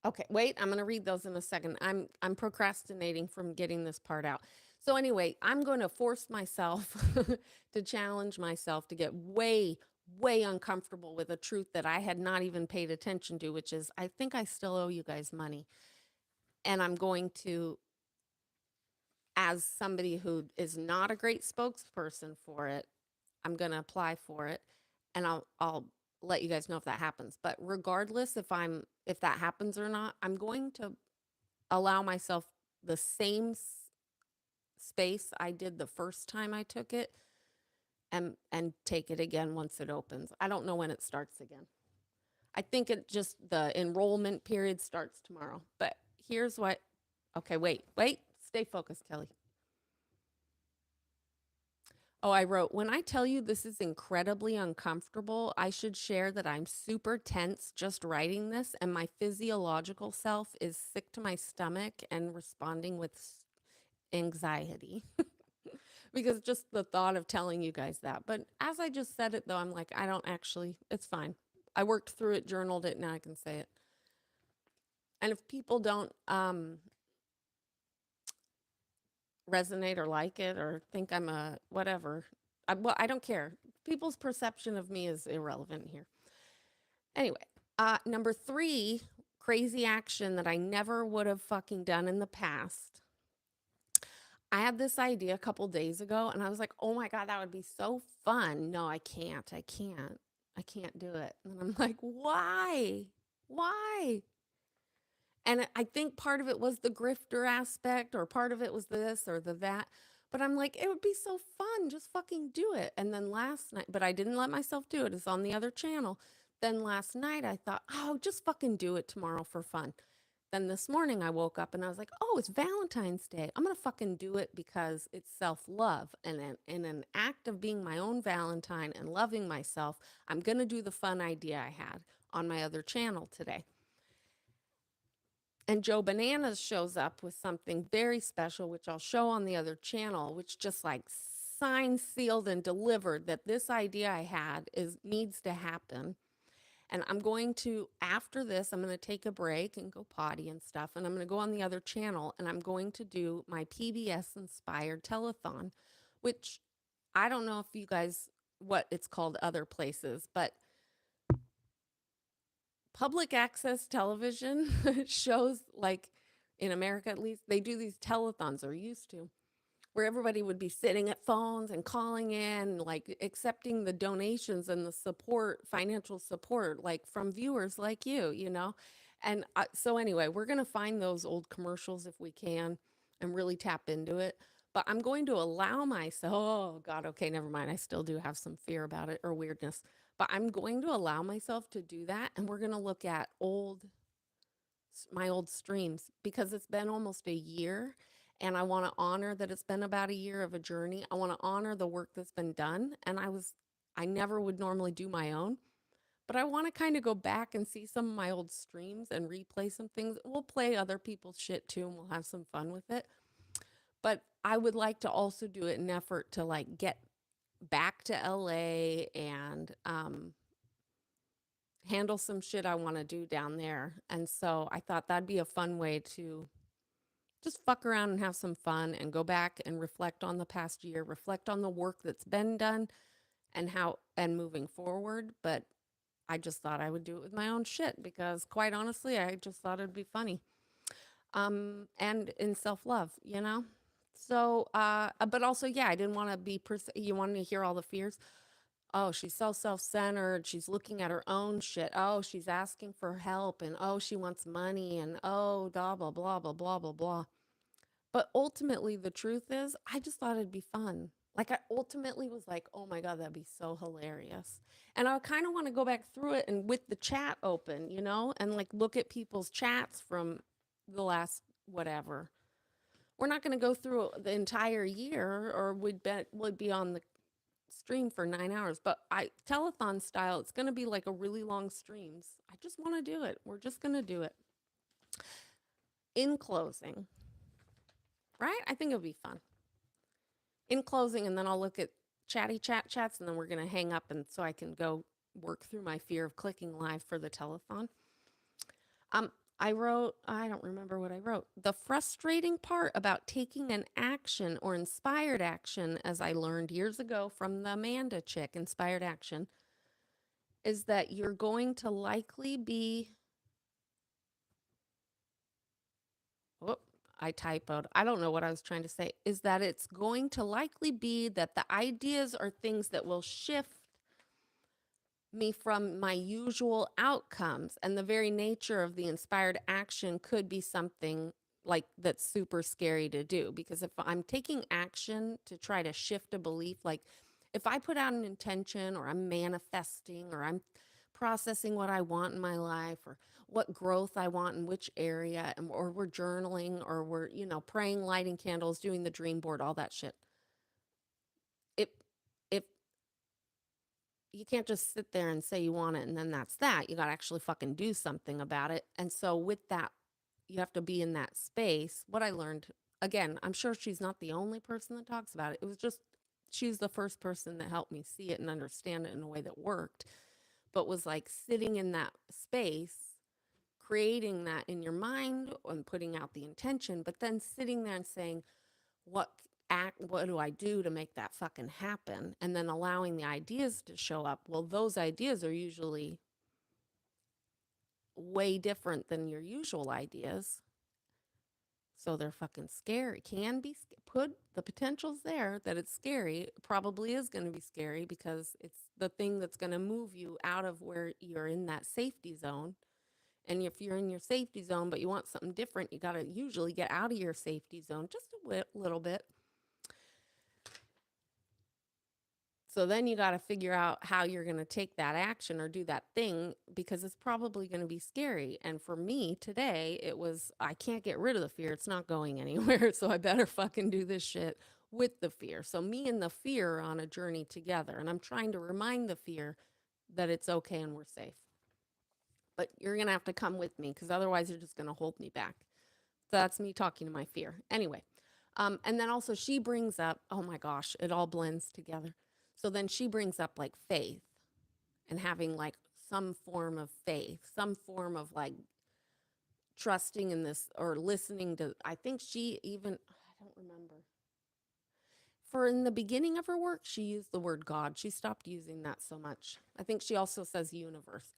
Okay, wait, I'm going to read those in a second. I'm procrastinating from getting this part out. So anyway, I'm going to force myself to challenge myself to get way uncomfortable with a truth that I had not even paid attention to, which is I think I still owe you guys money. And I'm going to, as somebody who is not a great spokesperson for it, I'm going to apply for it and I'll let you guys know if that happens. But regardless if that happens or not, I'm going to allow myself the same space I did the first time I took it and take it again once it opens. I don't know when it starts again. I think it just the enrollment period starts tomorrow. But here's what okay, wait, stay focused, Kelly. Oh, I wrote, when I tell you this is incredibly uncomfortable, I should share that I'm super tense just writing this, and my physiological self is sick to my stomach and responding with anxiety. Because just the thought of telling you guys that. But as I just said it, though, I'm like, I don't actually, it's fine. I worked through it, journaled it, now I can say it. And if people don't resonate or like it or think I'm a whatever, well, I don't care. People's perception of me is irrelevant here. Anyway, number 3, crazy action that I never would have fucking done in the past. I had this idea a couple days ago and I was like, oh my God, that would be so fun. No, I can't. I can't do it. And I'm like, why? Why? And I think part of it was the grifter aspect, or part of it was this or the that. But I'm like, it would be so fun. Just fucking do it. And then last night, but I didn't let myself do it. It's on the other channel. Then last night, I thought, oh, just fucking do it tomorrow for fun. Then this morning, I woke up and I was like, oh, it's Valentine's Day. I'm going to fucking do it because it's self love. And in an act of being my own Valentine and loving myself, I'm going to do the fun idea I had on my other channel today. And Joe Bananas shows up with something very special, which I'll show on the other channel, which just like signed, sealed, and delivered that this idea I had needs to happen. And I'm going to, after this, I'm going to take a break and go potty and stuff. And I'm going to go on the other channel and I'm going to do my PBS inspired telethon, which I don't know if you guys, what it's called other places, but public access television shows, like in America at least, they do these telethons, or used to, where everybody would be sitting at phones and calling in, like accepting the donations and the support, financial support, like from viewers like you know? And so anyway, we're going to find those old commercials if we can and really tap into it. But I'm going to allow myself, oh God, okay, never mind. I still do have some fear about it or weirdness, but I'm going to allow myself to do that. And we're going to look at my old streams, because it's been almost a year and I want to honor that it's been about a year of a journey. I want to honor the work that's been done. And I never would normally do my own, but I want to kind of go back and see some of my old streams and replay some things. We'll play other people's shit too, and we'll have some fun with it. But I would like to also do it in an effort to like get back to LA and handle some shit I want to do down there. And so I thought that'd be a fun way to just fuck around and have some fun and go back and reflect on the past year, reflect on the work that's been done and moving forward. But I just thought I would do it with my own shit because quite honestly, I just thought it'd be funny. And in self-love, you know? So, but also, yeah, I didn't want to you wanted to hear all the fears. Oh, she's so self-centered. She's looking at her own shit. Oh, she's asking for help, and oh, she wants money, and oh, blah, blah, blah, blah, blah, blah, blah. But ultimately, the truth is, I just thought it'd be fun. Like, I ultimately was like, oh my God, that'd be so hilarious. And I kind of want to go back through it and with the chat open, you know, and like look at people's chats from the last whatever. We're not going to go through the entire year, or would be on the stream for 9 hours, but telethon style, it's going to be like a really long streams. I just want to do it. We're just going to do it. In closing, right? I think it'll be fun. In closing, and then I'll look at chats, and then we're going to hang up, and so I can go work through my fear of clicking live for the telethon. I don't remember what I wrote. The frustrating part about taking an action or inspired action, as I learned years ago from the Amanda chick, inspired action, is that you're going to likely be, I typoed. I don't know what I was trying to say. Is that it's going to likely be that the ideas are things that will shift me from my usual outcomes, and the very nature of the inspired action could be something like that's super scary to do, because if I'm taking action to try to shift a belief, like if I put out an intention, or I'm manifesting, or I'm processing what I want in my life, or what growth I want in which area, or we're journaling, or we're, praying, lighting candles, doing the dream board, all that shit. It if you can't just sit there and say you want it and then that's that. You got to actually fucking do something about it. And so with that, you have to be in that space. What I learned, again, I'm sure she's not the only person that talks about it. It was just, she's the first person that helped me see it and understand it in a way that worked, but was like sitting in that space, creating that in your mind and putting out the intention, but then sitting there and saying, what what do I do to make that fucking happen? And then allowing the ideas to show up. Well, those ideas are usually way different than your usual ideas. So they're fucking scary. Can be put the potential's there that it's scary. It probably is going to be scary because it's the thing that's going to move you out of where you're in that safety zone. And if you're in your safety zone but you want something different, you got to usually get out of your safety zone just a little bit. So then you got to figure out how you're going to take that action or do that thing, because it's probably going to be scary. And for me today, it was, I can't get rid of the fear. It's not going anywhere. So I better fucking do this shit with the fear. So me and the fear are on a journey together. And I'm trying to remind the fear that it's okay and we're safe. But you're going to have to come with me, because otherwise you're just going to hold me back. So that's me talking to my fear. Anyway. And then also she brings up, oh my gosh, it all blends together. So then she brings up like faith and having like some form of faith, some form of like trusting in this or listening to, I think she even, I don't remember. For in the beginning of her work, she used the word God. She stopped using that so much. I think she also says universe.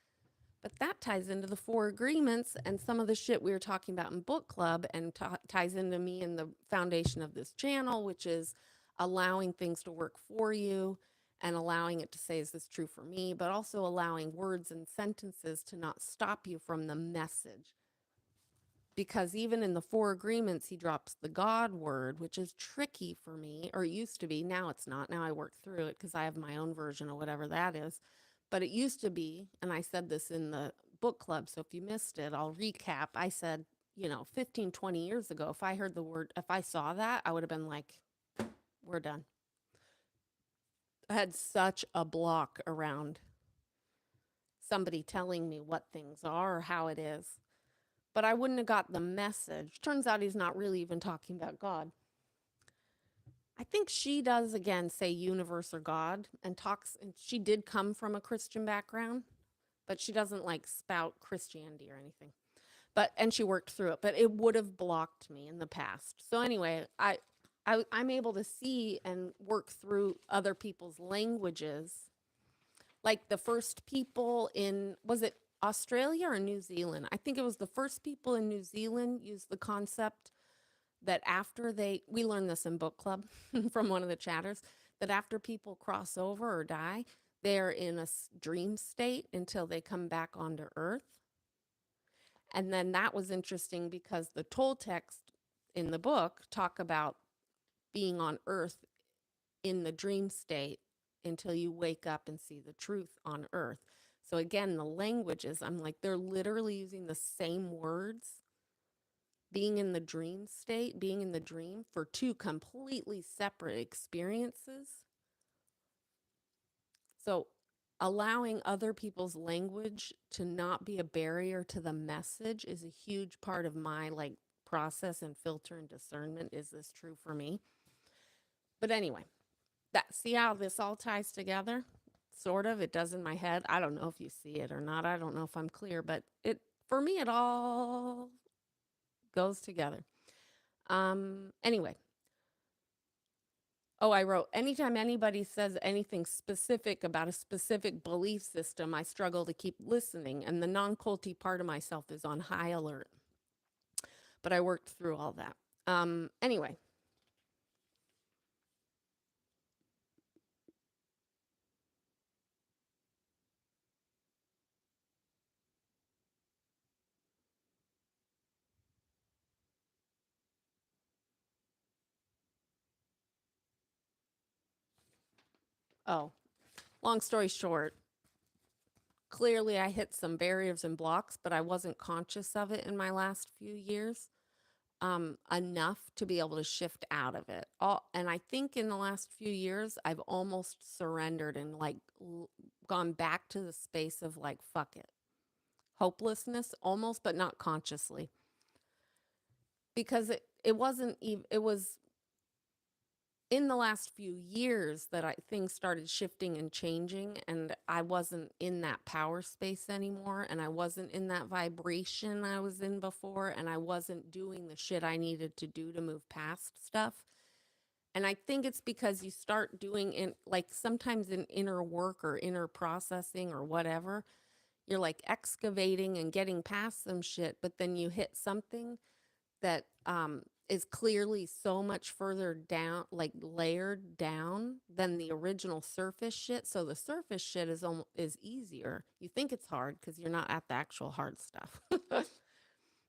But that ties into the 4 agreements and some of the shit we were talking about in book club, and ties into me and the foundation of this channel, which is allowing things to work for you and allowing it to say, is this true for me? But also allowing words and sentences to not stop you from the message. Because even in the 4 agreements, he drops the God word, which is tricky for me, or it used to be. Now it's not. Now I work through it because I have my own version of whatever that is. But it used to be, and I said this in the book club, so if you missed it, I'll recap. I said, 15, 20 years ago, if I heard the word, if I saw that, I would have been like, we're done. I had such a block around somebody telling me what things are or how it is. But I wouldn't have got the message. Turns out he's not really even talking about God. I think she does, again, say universe or God, and she did come from a Christian background, but she doesn't like spout Christianity or anything. And she worked through it, but it would have blocked me in the past. So anyway, I'm able to see and work through other people's languages. Like the first people was it Australia or New Zealand? I think it was the first people in New Zealand used the concept that after we learned this in book club from one of the chatters, that after people cross over or die, they're in a dream state until they come back onto Earth. And then that was interesting because the Toltecs in the book talk about being on Earth in the dream state until you wake up and see the truth on Earth. So again, the languages, I'm like, they're literally using the same words, being in the dream state, being in the dream, for 2 completely separate experiences. So allowing other people's language to not be a barrier to the message is a huge part of my like process and filter and discernment. Is this true for me? But anyway, see how this all ties together? Sort of. It does in my head. I don't know if you see it or not. I don't know if I'm clear, but for me, it all goes together. Anyway. Oh, I wrote, anytime anybody says anything specific about a specific belief system, I struggle to keep listening, and the non-culty part of myself is on high alert. But I worked through all that. Anyway. Oh, long story short, clearly I hit some barriers and blocks, but I wasn't conscious of it in my last few years, enough to be able to shift out of it. And I think in the last few years, I've almost surrendered and like gone back to the space of like, fuck it. Hopelessness almost, but not consciously. Because it wasn't even, it was in the last few years that things started shifting and changing, and I wasn't in that power space anymore, and I wasn't in that vibration I was in before, and I wasn't doing the shit I needed to do to move past stuff. And I think it's because you start doing like sometimes in inner work or inner processing or whatever, you're like excavating and getting past some shit, but then you hit something that is clearly so much further down, like layered down than the original surface shit. So the surface shit is easier. You think it's hard because you're not at the actual hard stuff.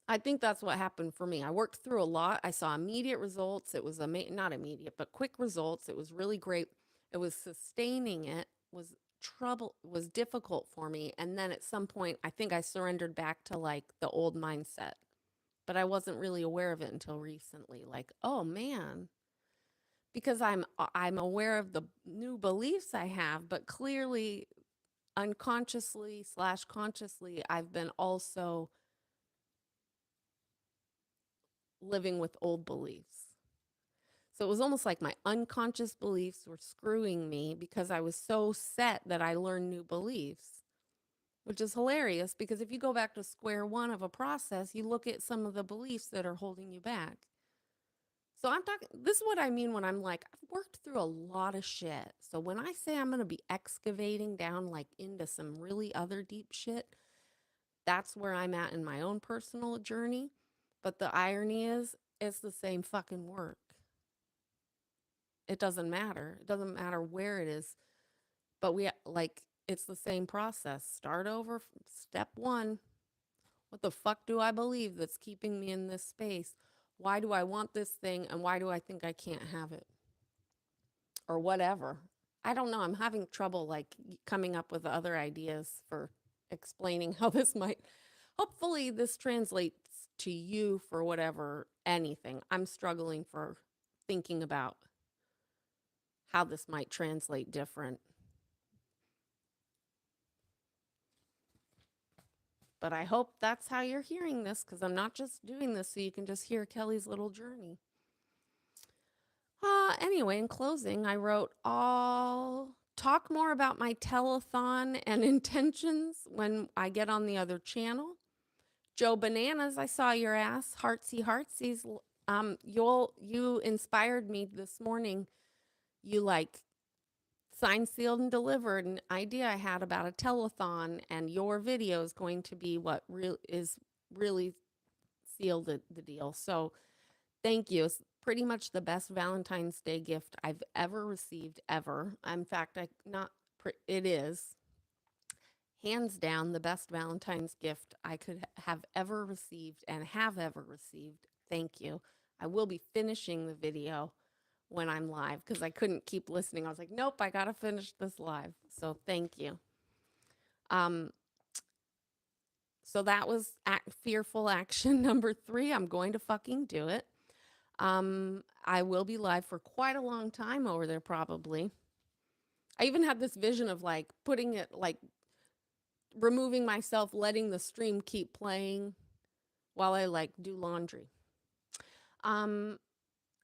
I think that's what happened for me. I worked through a lot. I saw immediate results. It was not immediate, but quick results. It was really great. It was sustaining it was difficult for me. And then at some point, I think I surrendered back to like the old mindset, but I wasn't really aware of it until recently. Like, oh man, because I'm aware of the new beliefs I have, but clearly unconsciously slash consciously, I've been also living with old beliefs. So it was almost like my unconscious beliefs were screwing me because I was so set that I learned new beliefs, which is hilarious because if you go back to square one of a process, you look at some of the beliefs that are holding you back. So I'm talking, this is what I mean when I'm like, I've worked through a lot of shit. So when I say I'm going to be excavating down like into some really other deep shit, that's where I'm at in my own personal journey. But the irony is, it's the same fucking work. It doesn't matter. It doesn't matter where it is. But it's the same process. Start over, step one. What the fuck do I believe that's keeping me in this space? Why do I want this thing? And why do I think I can't have it? Or whatever. I don't know. I'm having trouble like coming up with other ideas for explaining how this might. Hopefully, this translates to you for whatever anything. I'm struggling for thinking about how this might translate different. But I hope that's how you're hearing this because I'm not just doing this so you can just hear Kelly's little journey. Anyway, in closing, I wrote, I'll talk more about my telethon and intentions when I get on the other channel. Joe Bananas, I saw your ass. Heartsy heartsies. You inspired me this morning. You like signed, sealed, and delivered an idea I had about a telethon, and your video is going to be what is really sealed the deal. So thank you. It's pretty much the best Valentine's Day gift I've ever received ever. In fact, it is hands down the best Valentine's gift I could have ever received and have ever received. Thank you. I will be finishing the video when I'm live because I couldn't keep listening. I was like, nope, I got to finish this live. So thank you. So that was fearful action number 3. I'm going to fucking do it. I will be live for quite a long time over there, probably. I even had this vision of like putting it, like removing myself, letting the stream keep playing while I like do laundry.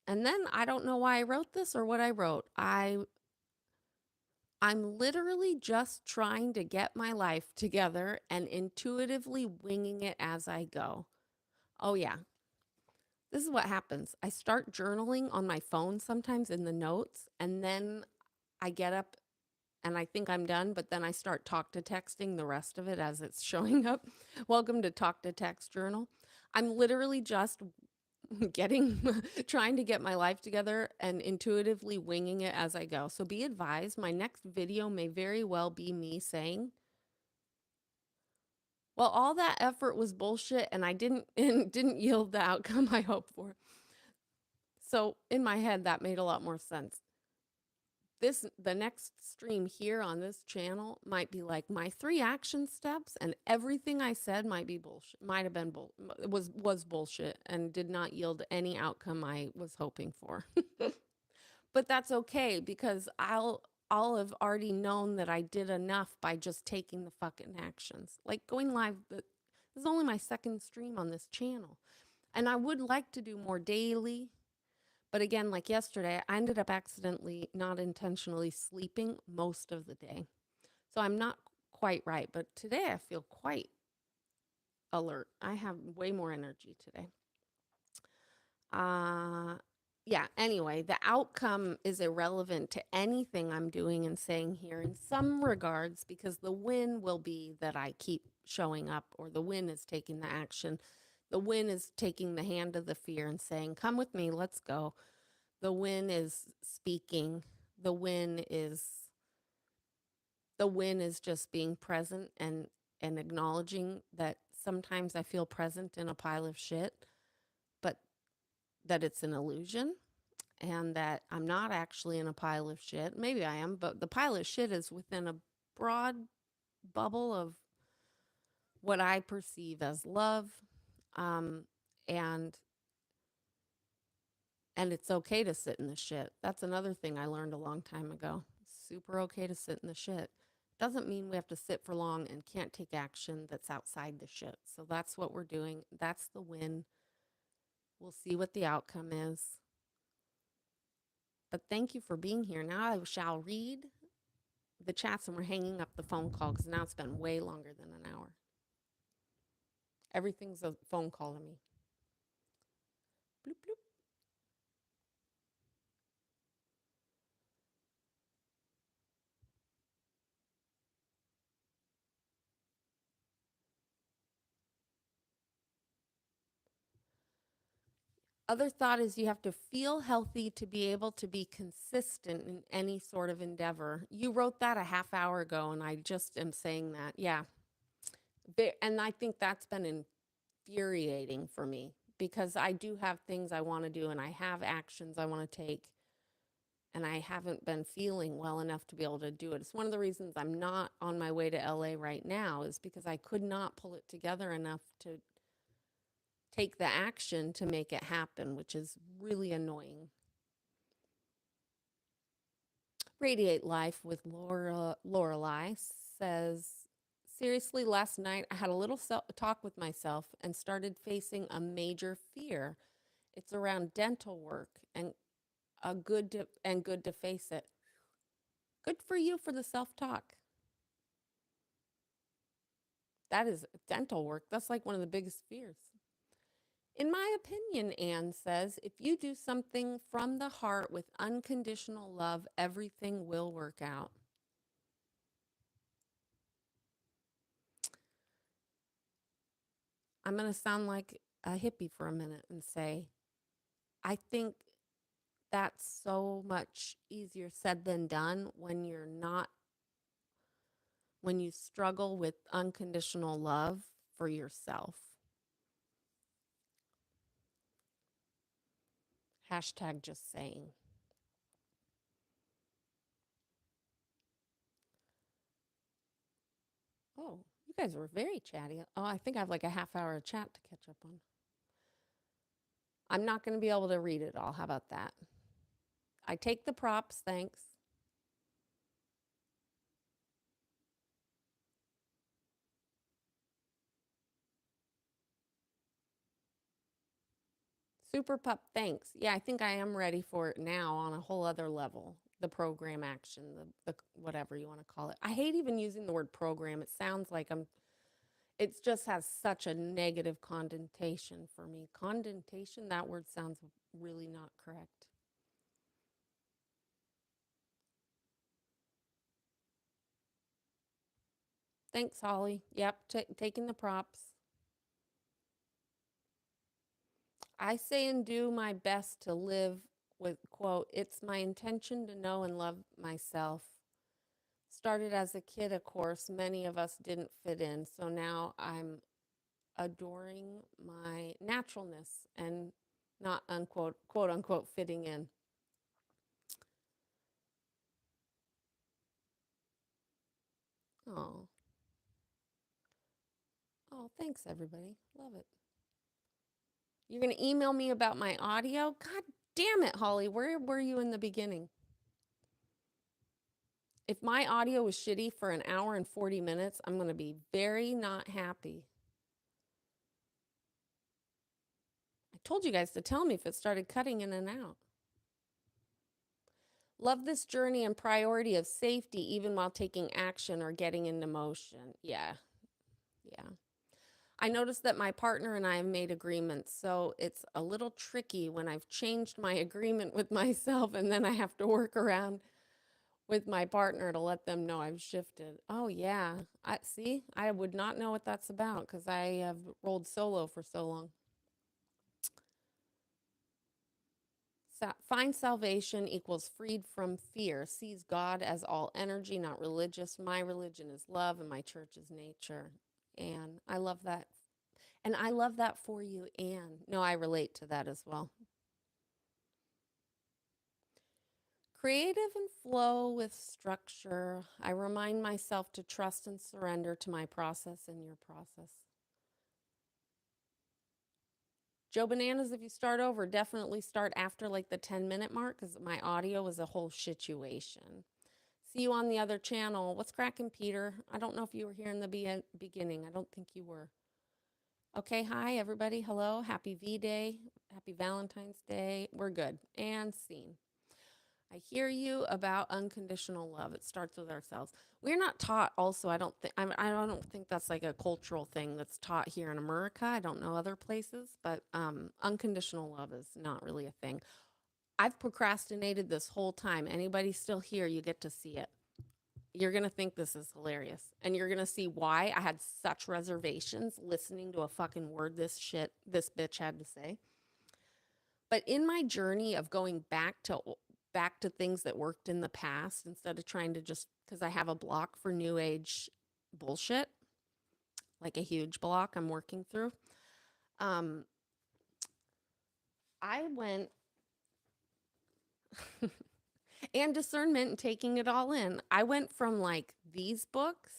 And then I don't know why I wrote this or what I wrote. I'm literally just trying to get my life together and intuitively winging it as I go. Oh, yeah. This is what happens. I start journaling on my phone sometimes in the notes, and then I get up and I think I'm done, but then I start talk to texting the rest of it as it's showing up. Welcome to Talk to Text Journal. I'm literally just trying to get my life together and intuitively winging it as I go. So be advised, my next video may very well be me saying, well, all that effort was bullshit and I didn't yield the outcome I hoped for. So in my head, that made a lot more sense. the next stream here on this channel might be like my 3 action steps, and everything I said might be bullshit. Might have been was bullshit and did not yield any outcome I was hoping for. But that's okay because I'll have already known that I did enough by just taking the fucking actions. Like going live, this is only my second stream on this channel. And I would like to do more daily. But again, like yesterday, I ended up accidentally, not intentionally sleeping most of the day. So I'm not quite right. But today I feel quite alert. I have way more energy today. Yeah, anyway, the outcome is irrelevant to anything I'm doing and saying here in some regards, because the win will be that I keep showing up, or the win is taking the action. The win is taking the hand of the fear and saying, come with me, let's go. The win is speaking. The win is just being present and acknowledging that sometimes I feel present in a pile of shit, but that it's an illusion and that I'm not actually in a pile of shit. Maybe I am, but the pile of shit is within a broad bubble of what I perceive as love. Um, and and it's okay to sit in the shit. That's another thing I learned a long time ago. It's super okay to sit in the shit. Doesn't mean we have to sit for long and can't take action that's outside the shit. So that's what we're doing. That's the win. We'll see what the outcome is. But thank you for being here. Now I shall read the chats, and we're hanging up the phone call because now it's been way longer than an hour. Everything's a phone call to me. Bloop, bloop. Other thought is you have to feel healthy to be able to be consistent in any sort of endeavor. You wrote that a half hour ago, and I just am saying that. Yeah. And I think that's been infuriating for me because I do have things I want to do and I have actions I want to take, and I haven't been feeling well enough to be able to do it. It's one of the reasons I'm not on my way to LA right now, is because I could not pull it together enough to take the action to make it happen, which is really annoying. Radiate Life with Lorelei says, seriously, last night I had a little talk with myself and started facing a major fear. It's around dental work, and good to face it. Good for you for the self-talk. That is dental work. That's like one of the biggest fears. In my opinion, Anne says, if you do something from the heart with unconditional love, everything will work out. I'm going to sound like a hippie for a minute and say, I think that's so much easier said than done when you struggle with unconditional love for yourself. Hashtag just saying. Oh, you guys were very chatty. Oh, I think I have like a half hour of chat to catch up on. I'm not going to be able to read it all. How about that? I take the props. Thanks. Super pup, thanks. Yeah, I think I am ready for it now on a whole other level. The program action, the whatever you want to call it. I hate even using the word program. It sounds like it just has such a negative connotation for me. Connotation, that word sounds really not correct. Thanks, Holly. Yep, taking the props. I say and do my best to live with, quote, it's my intention to know and love myself. Started as a kid, of course. Many of us didn't fit in. So now I'm adoring my naturalness and not unquote, quote unquote, fitting in. Oh, oh, thanks everybody. Love it. You're going to email me about my audio? God damn it, Holly. Where were you in the beginning? If my audio was shitty for an hour and 40 minutes, I'm going to be very not happy. I told you guys to tell me if it started cutting in and out. Love this journey and priority of safety even while taking action or getting into motion. Yeah. Yeah. I noticed that my partner and I have made agreements, so it's a little tricky when I've changed my agreement with myself and then I have to work around with my partner to let them know I've shifted. Oh yeah. I see. I would not know what that's about because I have rolled solo for so long. Find salvation equals freed from fear. Sees God as all energy, not religious. My religion is love and my church is nature. And I love that. And I love that for you, Anne. No, I relate to that as well. Creative and flow with structure. I remind myself to trust and surrender to my process and your process. Joe Bananas, if you start over, definitely start after like the 10-minute mark because my audio is a whole situation. See you on the other channel. What's cracking, Peter? I don't know if you were here in the beginning. I don't think you were. Okay, hi, everybody. Hello. Happy V-Day. Happy Valentine's Day. We're good. And scene. I hear you about unconditional love. It starts with ourselves. We're not taught also, I don't think that's like a cultural thing that's taught here in America. I don't know other places, but unconditional love is not really a thing. I've procrastinated this whole time. Anybody still here, you get to see it. You're going to think this is hilarious. And you're going to see why I had such reservations listening to a fucking word this bitch had to say. But in my journey of going back to things that worked in the past instead of trying to just because I have a block for new age bullshit, like a huge block I'm working through. I went and discernment and taking it all in. I went from like these books,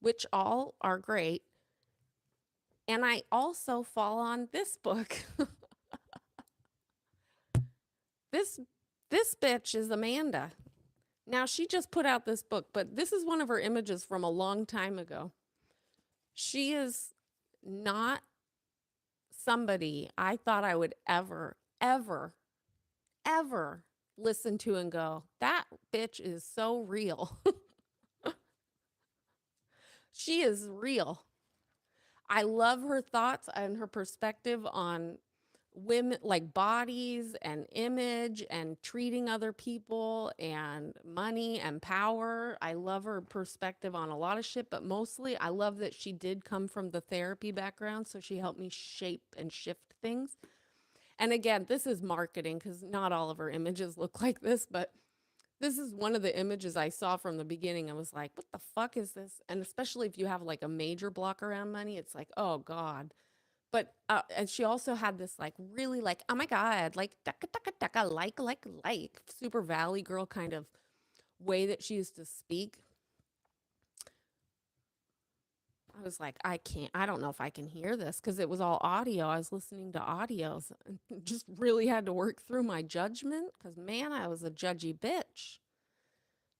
which all are great, and I also fall on this book. this this bitch is Amanda. Now she just put out this book, but this is one of her images from a long time ago. She is not somebody I thought I would ever listen to and go, that bitch is so real. She is real. I love her thoughts and her perspective on women, like bodies and image and treating other people and money and power. I love her perspective on a lot of shit, but mostly I love that she did come from the therapy background. So she helped me shape and shift things. And again, this is marketing because not all of her images look like this, but this is one of the images I saw from the beginning. I was like, what the fuck is this? And especially if you have like a major block around money, it's like, oh God. But and she also had this like really like, oh my God, like taka taka taka, like super valley girl kind of way that she used to speak. I was like, I don't know if I can hear this because it was all audio. I was listening to audios and just really had to work through my judgment because man, I was a judgy bitch.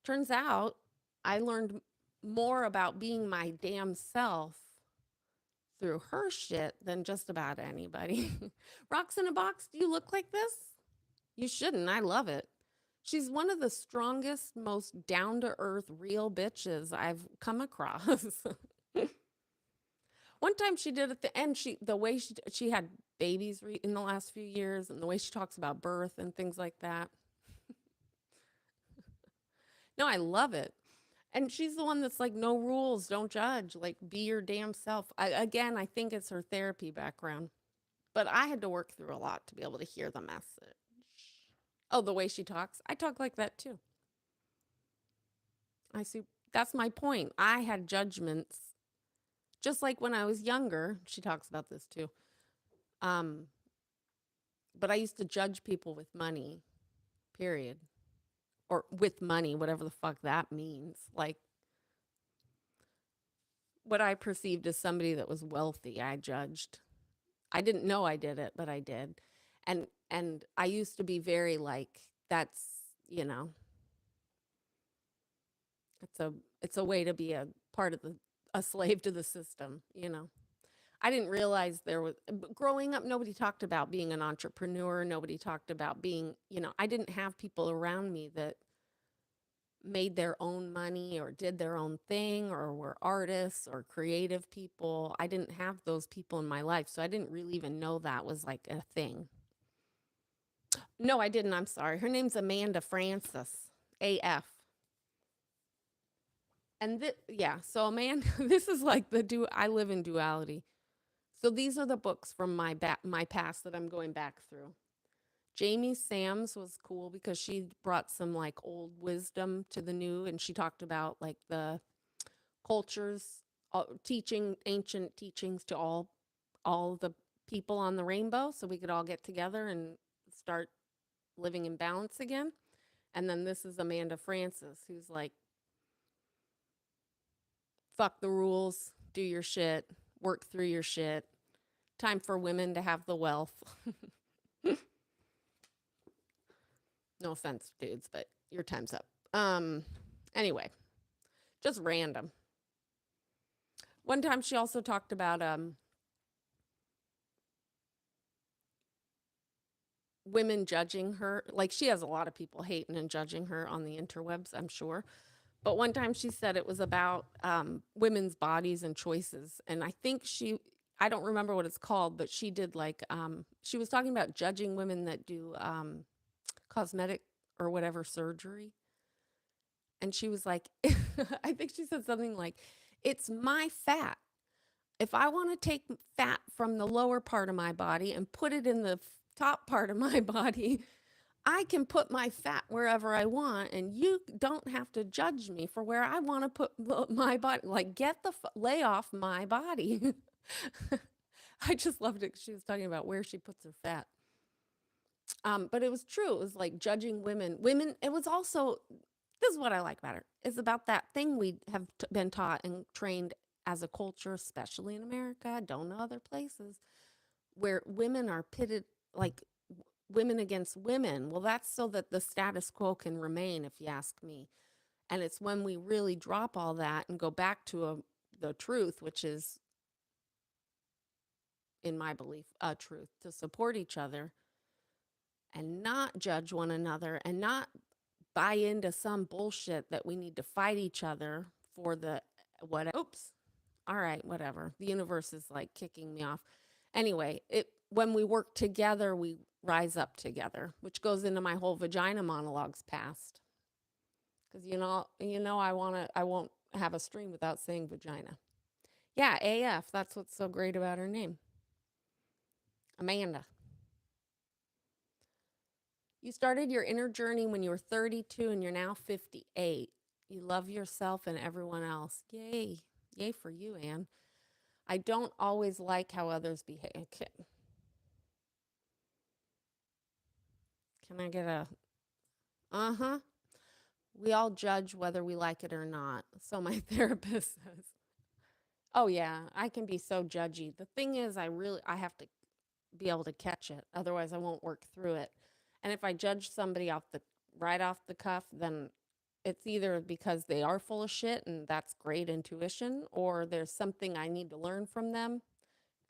Turns out I learned more about being my damn self through her shit than just about anybody. Rocks in a box, do you look like this? You shouldn't. I love it. She's one of the strongest, most down to earth, real bitches I've come across. One time she did at the end, the way she had babies in the last few years and the way she talks about birth and things like that. No, I love it. And she's the one that's like, no rules, don't judge, like be your damn self. Again, I think it's her therapy background, but I had to work through a lot to be able to hear the message. Oh, the way she talks, I talk like that too. I see. That's my point. I had judgments, just like when I was younger. She talks about this too. But I used to judge people with money, period. or with money, whatever the fuck that means. Like what I perceived as somebody that was wealthy, I judged. I didn't know I did it, but I did. And I used to be very like that's, you know, it's a way to be a part of the a slave to the system, you know. I didn't realize there was growing up nobody talked about being an entrepreneur, nobody talked about being, you know, I didn't have people around me that made their own money or did their own thing or were artists or creative people. I didn't have those people in my life, so I didn't really even know that was like a thing. No, I didn't. I'm sorry. Her name's Amanda Francis, AF. And yeah, so Amanda, this is like I live in duality. So these are the books from my past that I'm going back through. Jamie Sams was cool because she brought some like old wisdom to the new, and she talked about like the cultures, teaching ancient teachings to all the people on the rainbow, so we could all get together and start living in balance again. And then this is Amanda Francis, who's like, fuck the rules, do your shit, work through your shit. Time for women to have the wealth. No offense, dudes, but your time's up. Anyway, just random. One time she also talked about women judging her. Like she has a lot of people hating and judging her on the interwebs, I'm sure. But one time she said it was about women's bodies and choices. And I think I don't remember what it's called, but she did like, she was talking about judging women that do cosmetic or whatever surgery. And she was like, I think she said something like, it's my fat. If I want to take fat from the lower part of my body and put it in the top part of my body, I can put my fat wherever I want, and you don't have to judge me for where I want to put my body. Like, lay off my body. I just loved it. She was talking about where she puts her fat. But it was true. It was like judging women. Women, it was also, this is what I like about her. It's about that thing we have been taught and trained as a culture, especially in America, I don't know other places, where women are pitted like women against women. Well, that's so that the status quo can remain, if you ask me. And it's when we really drop all that and go back to the truth, which is, in my belief, a truth, to support each other and not judge one another and not buy into some bullshit that we need to fight each other for the what. Oops. All right, whatever. The universe is like kicking me off. Anyway, when we work together, we rise up together, which goes into my whole vagina monologues past. Because I won't have a stream without saying vagina. Yeah, AF. That's what's so great about her name, Amanda. You started your inner journey when you were 32 and you're now 58. You love yourself and everyone else. Yay. Yay for you, Anne. I don't always like how others behave. Can I get a uh-huh? We all judge whether we like it or not. So my therapist says, "Oh yeah, I can be so judgy. The thing is I have to be able to catch it. Otherwise I won't work through it. And if I judge somebody right off the cuff, then it's either because they are full of shit and that's great intuition, or there's something I need to learn from them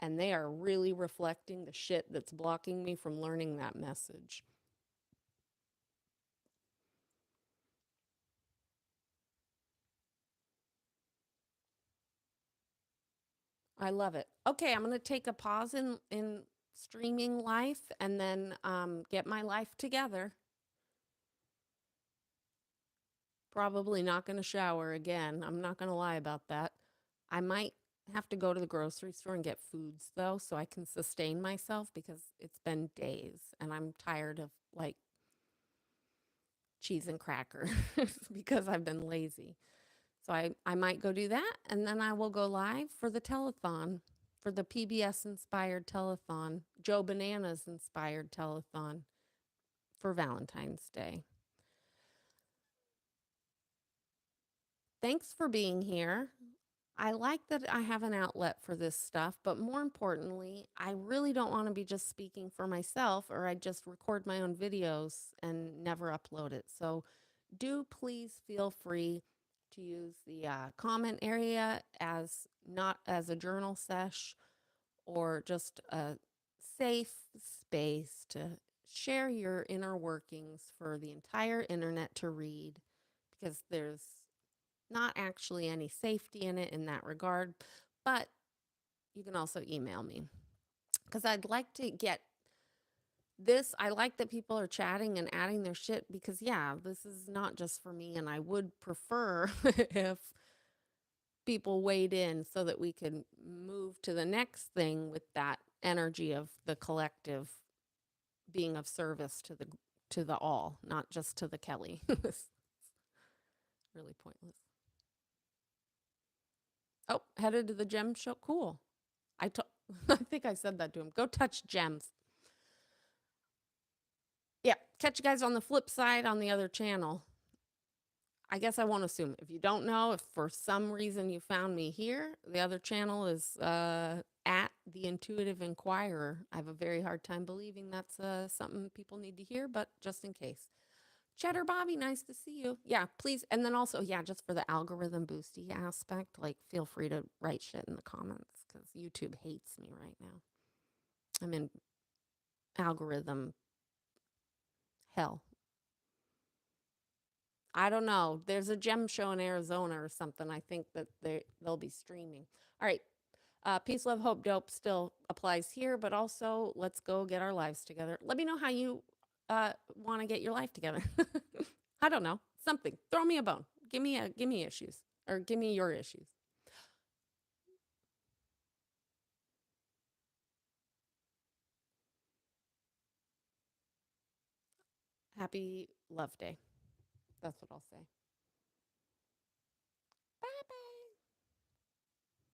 and they are really reflecting the shit that's blocking me from learning that message." I love it. Okay, I'm going to take a pause in streaming life and then get my life together. Probably not going to shower again. I'm not going to lie about that. I might have to go to the grocery store and get foods though, so I can sustain myself because it's been days and I'm tired of like cheese and crackers because I've been lazy. So I might go do that and then I will go live for the telethon, for the PBS inspired telethon, Joe Bananas inspired telethon for Valentine's Day. Thanks for being here. I like that I have an outlet for this stuff, but more importantly, I really don't want to be just speaking for myself or I just record my own videos and never upload it. So do please feel free to use the comment area as not as a journal sesh or just a safe space to share your inner workings for the entire internet to read because there's not actually any safety in it in that regard. But you can also email me because I'd like to get this. I like that people are chatting and adding their shit because, yeah, this is not just for me. And I would prefer if people weighed in so that we could move to the next thing with that energy of the collective being of service to the all, not just to the Kelly. It's really pointless. Oh, headed to the gem show. Cool. I to- I think I said that to him. Go touch gems. Yeah, catch you guys on the flip side on the other channel. I guess I won't assume. If you don't know, if for some reason you found me here, the other channel is at the Intuitive Inquirer. I have a very hard time believing that's something people need to hear, but just in case. Cheddar Bobby, nice to see you. Yeah, please. And then also, yeah, just for the algorithm boosty aspect, like feel free to write shit in the comments because YouTube hates me right now. I'm in algorithm hell. I don't know. There's a gem show in Arizona or something. I think that they'll be streaming. All right. Peace, love, hope, dope still applies here, but also let's go get our lives together. Let me know how you want to get your life together. I don't know. Something. Throw me a bone. Give me issues or give me your issues. Happy Love Day. That's what I'll say. Bye bye.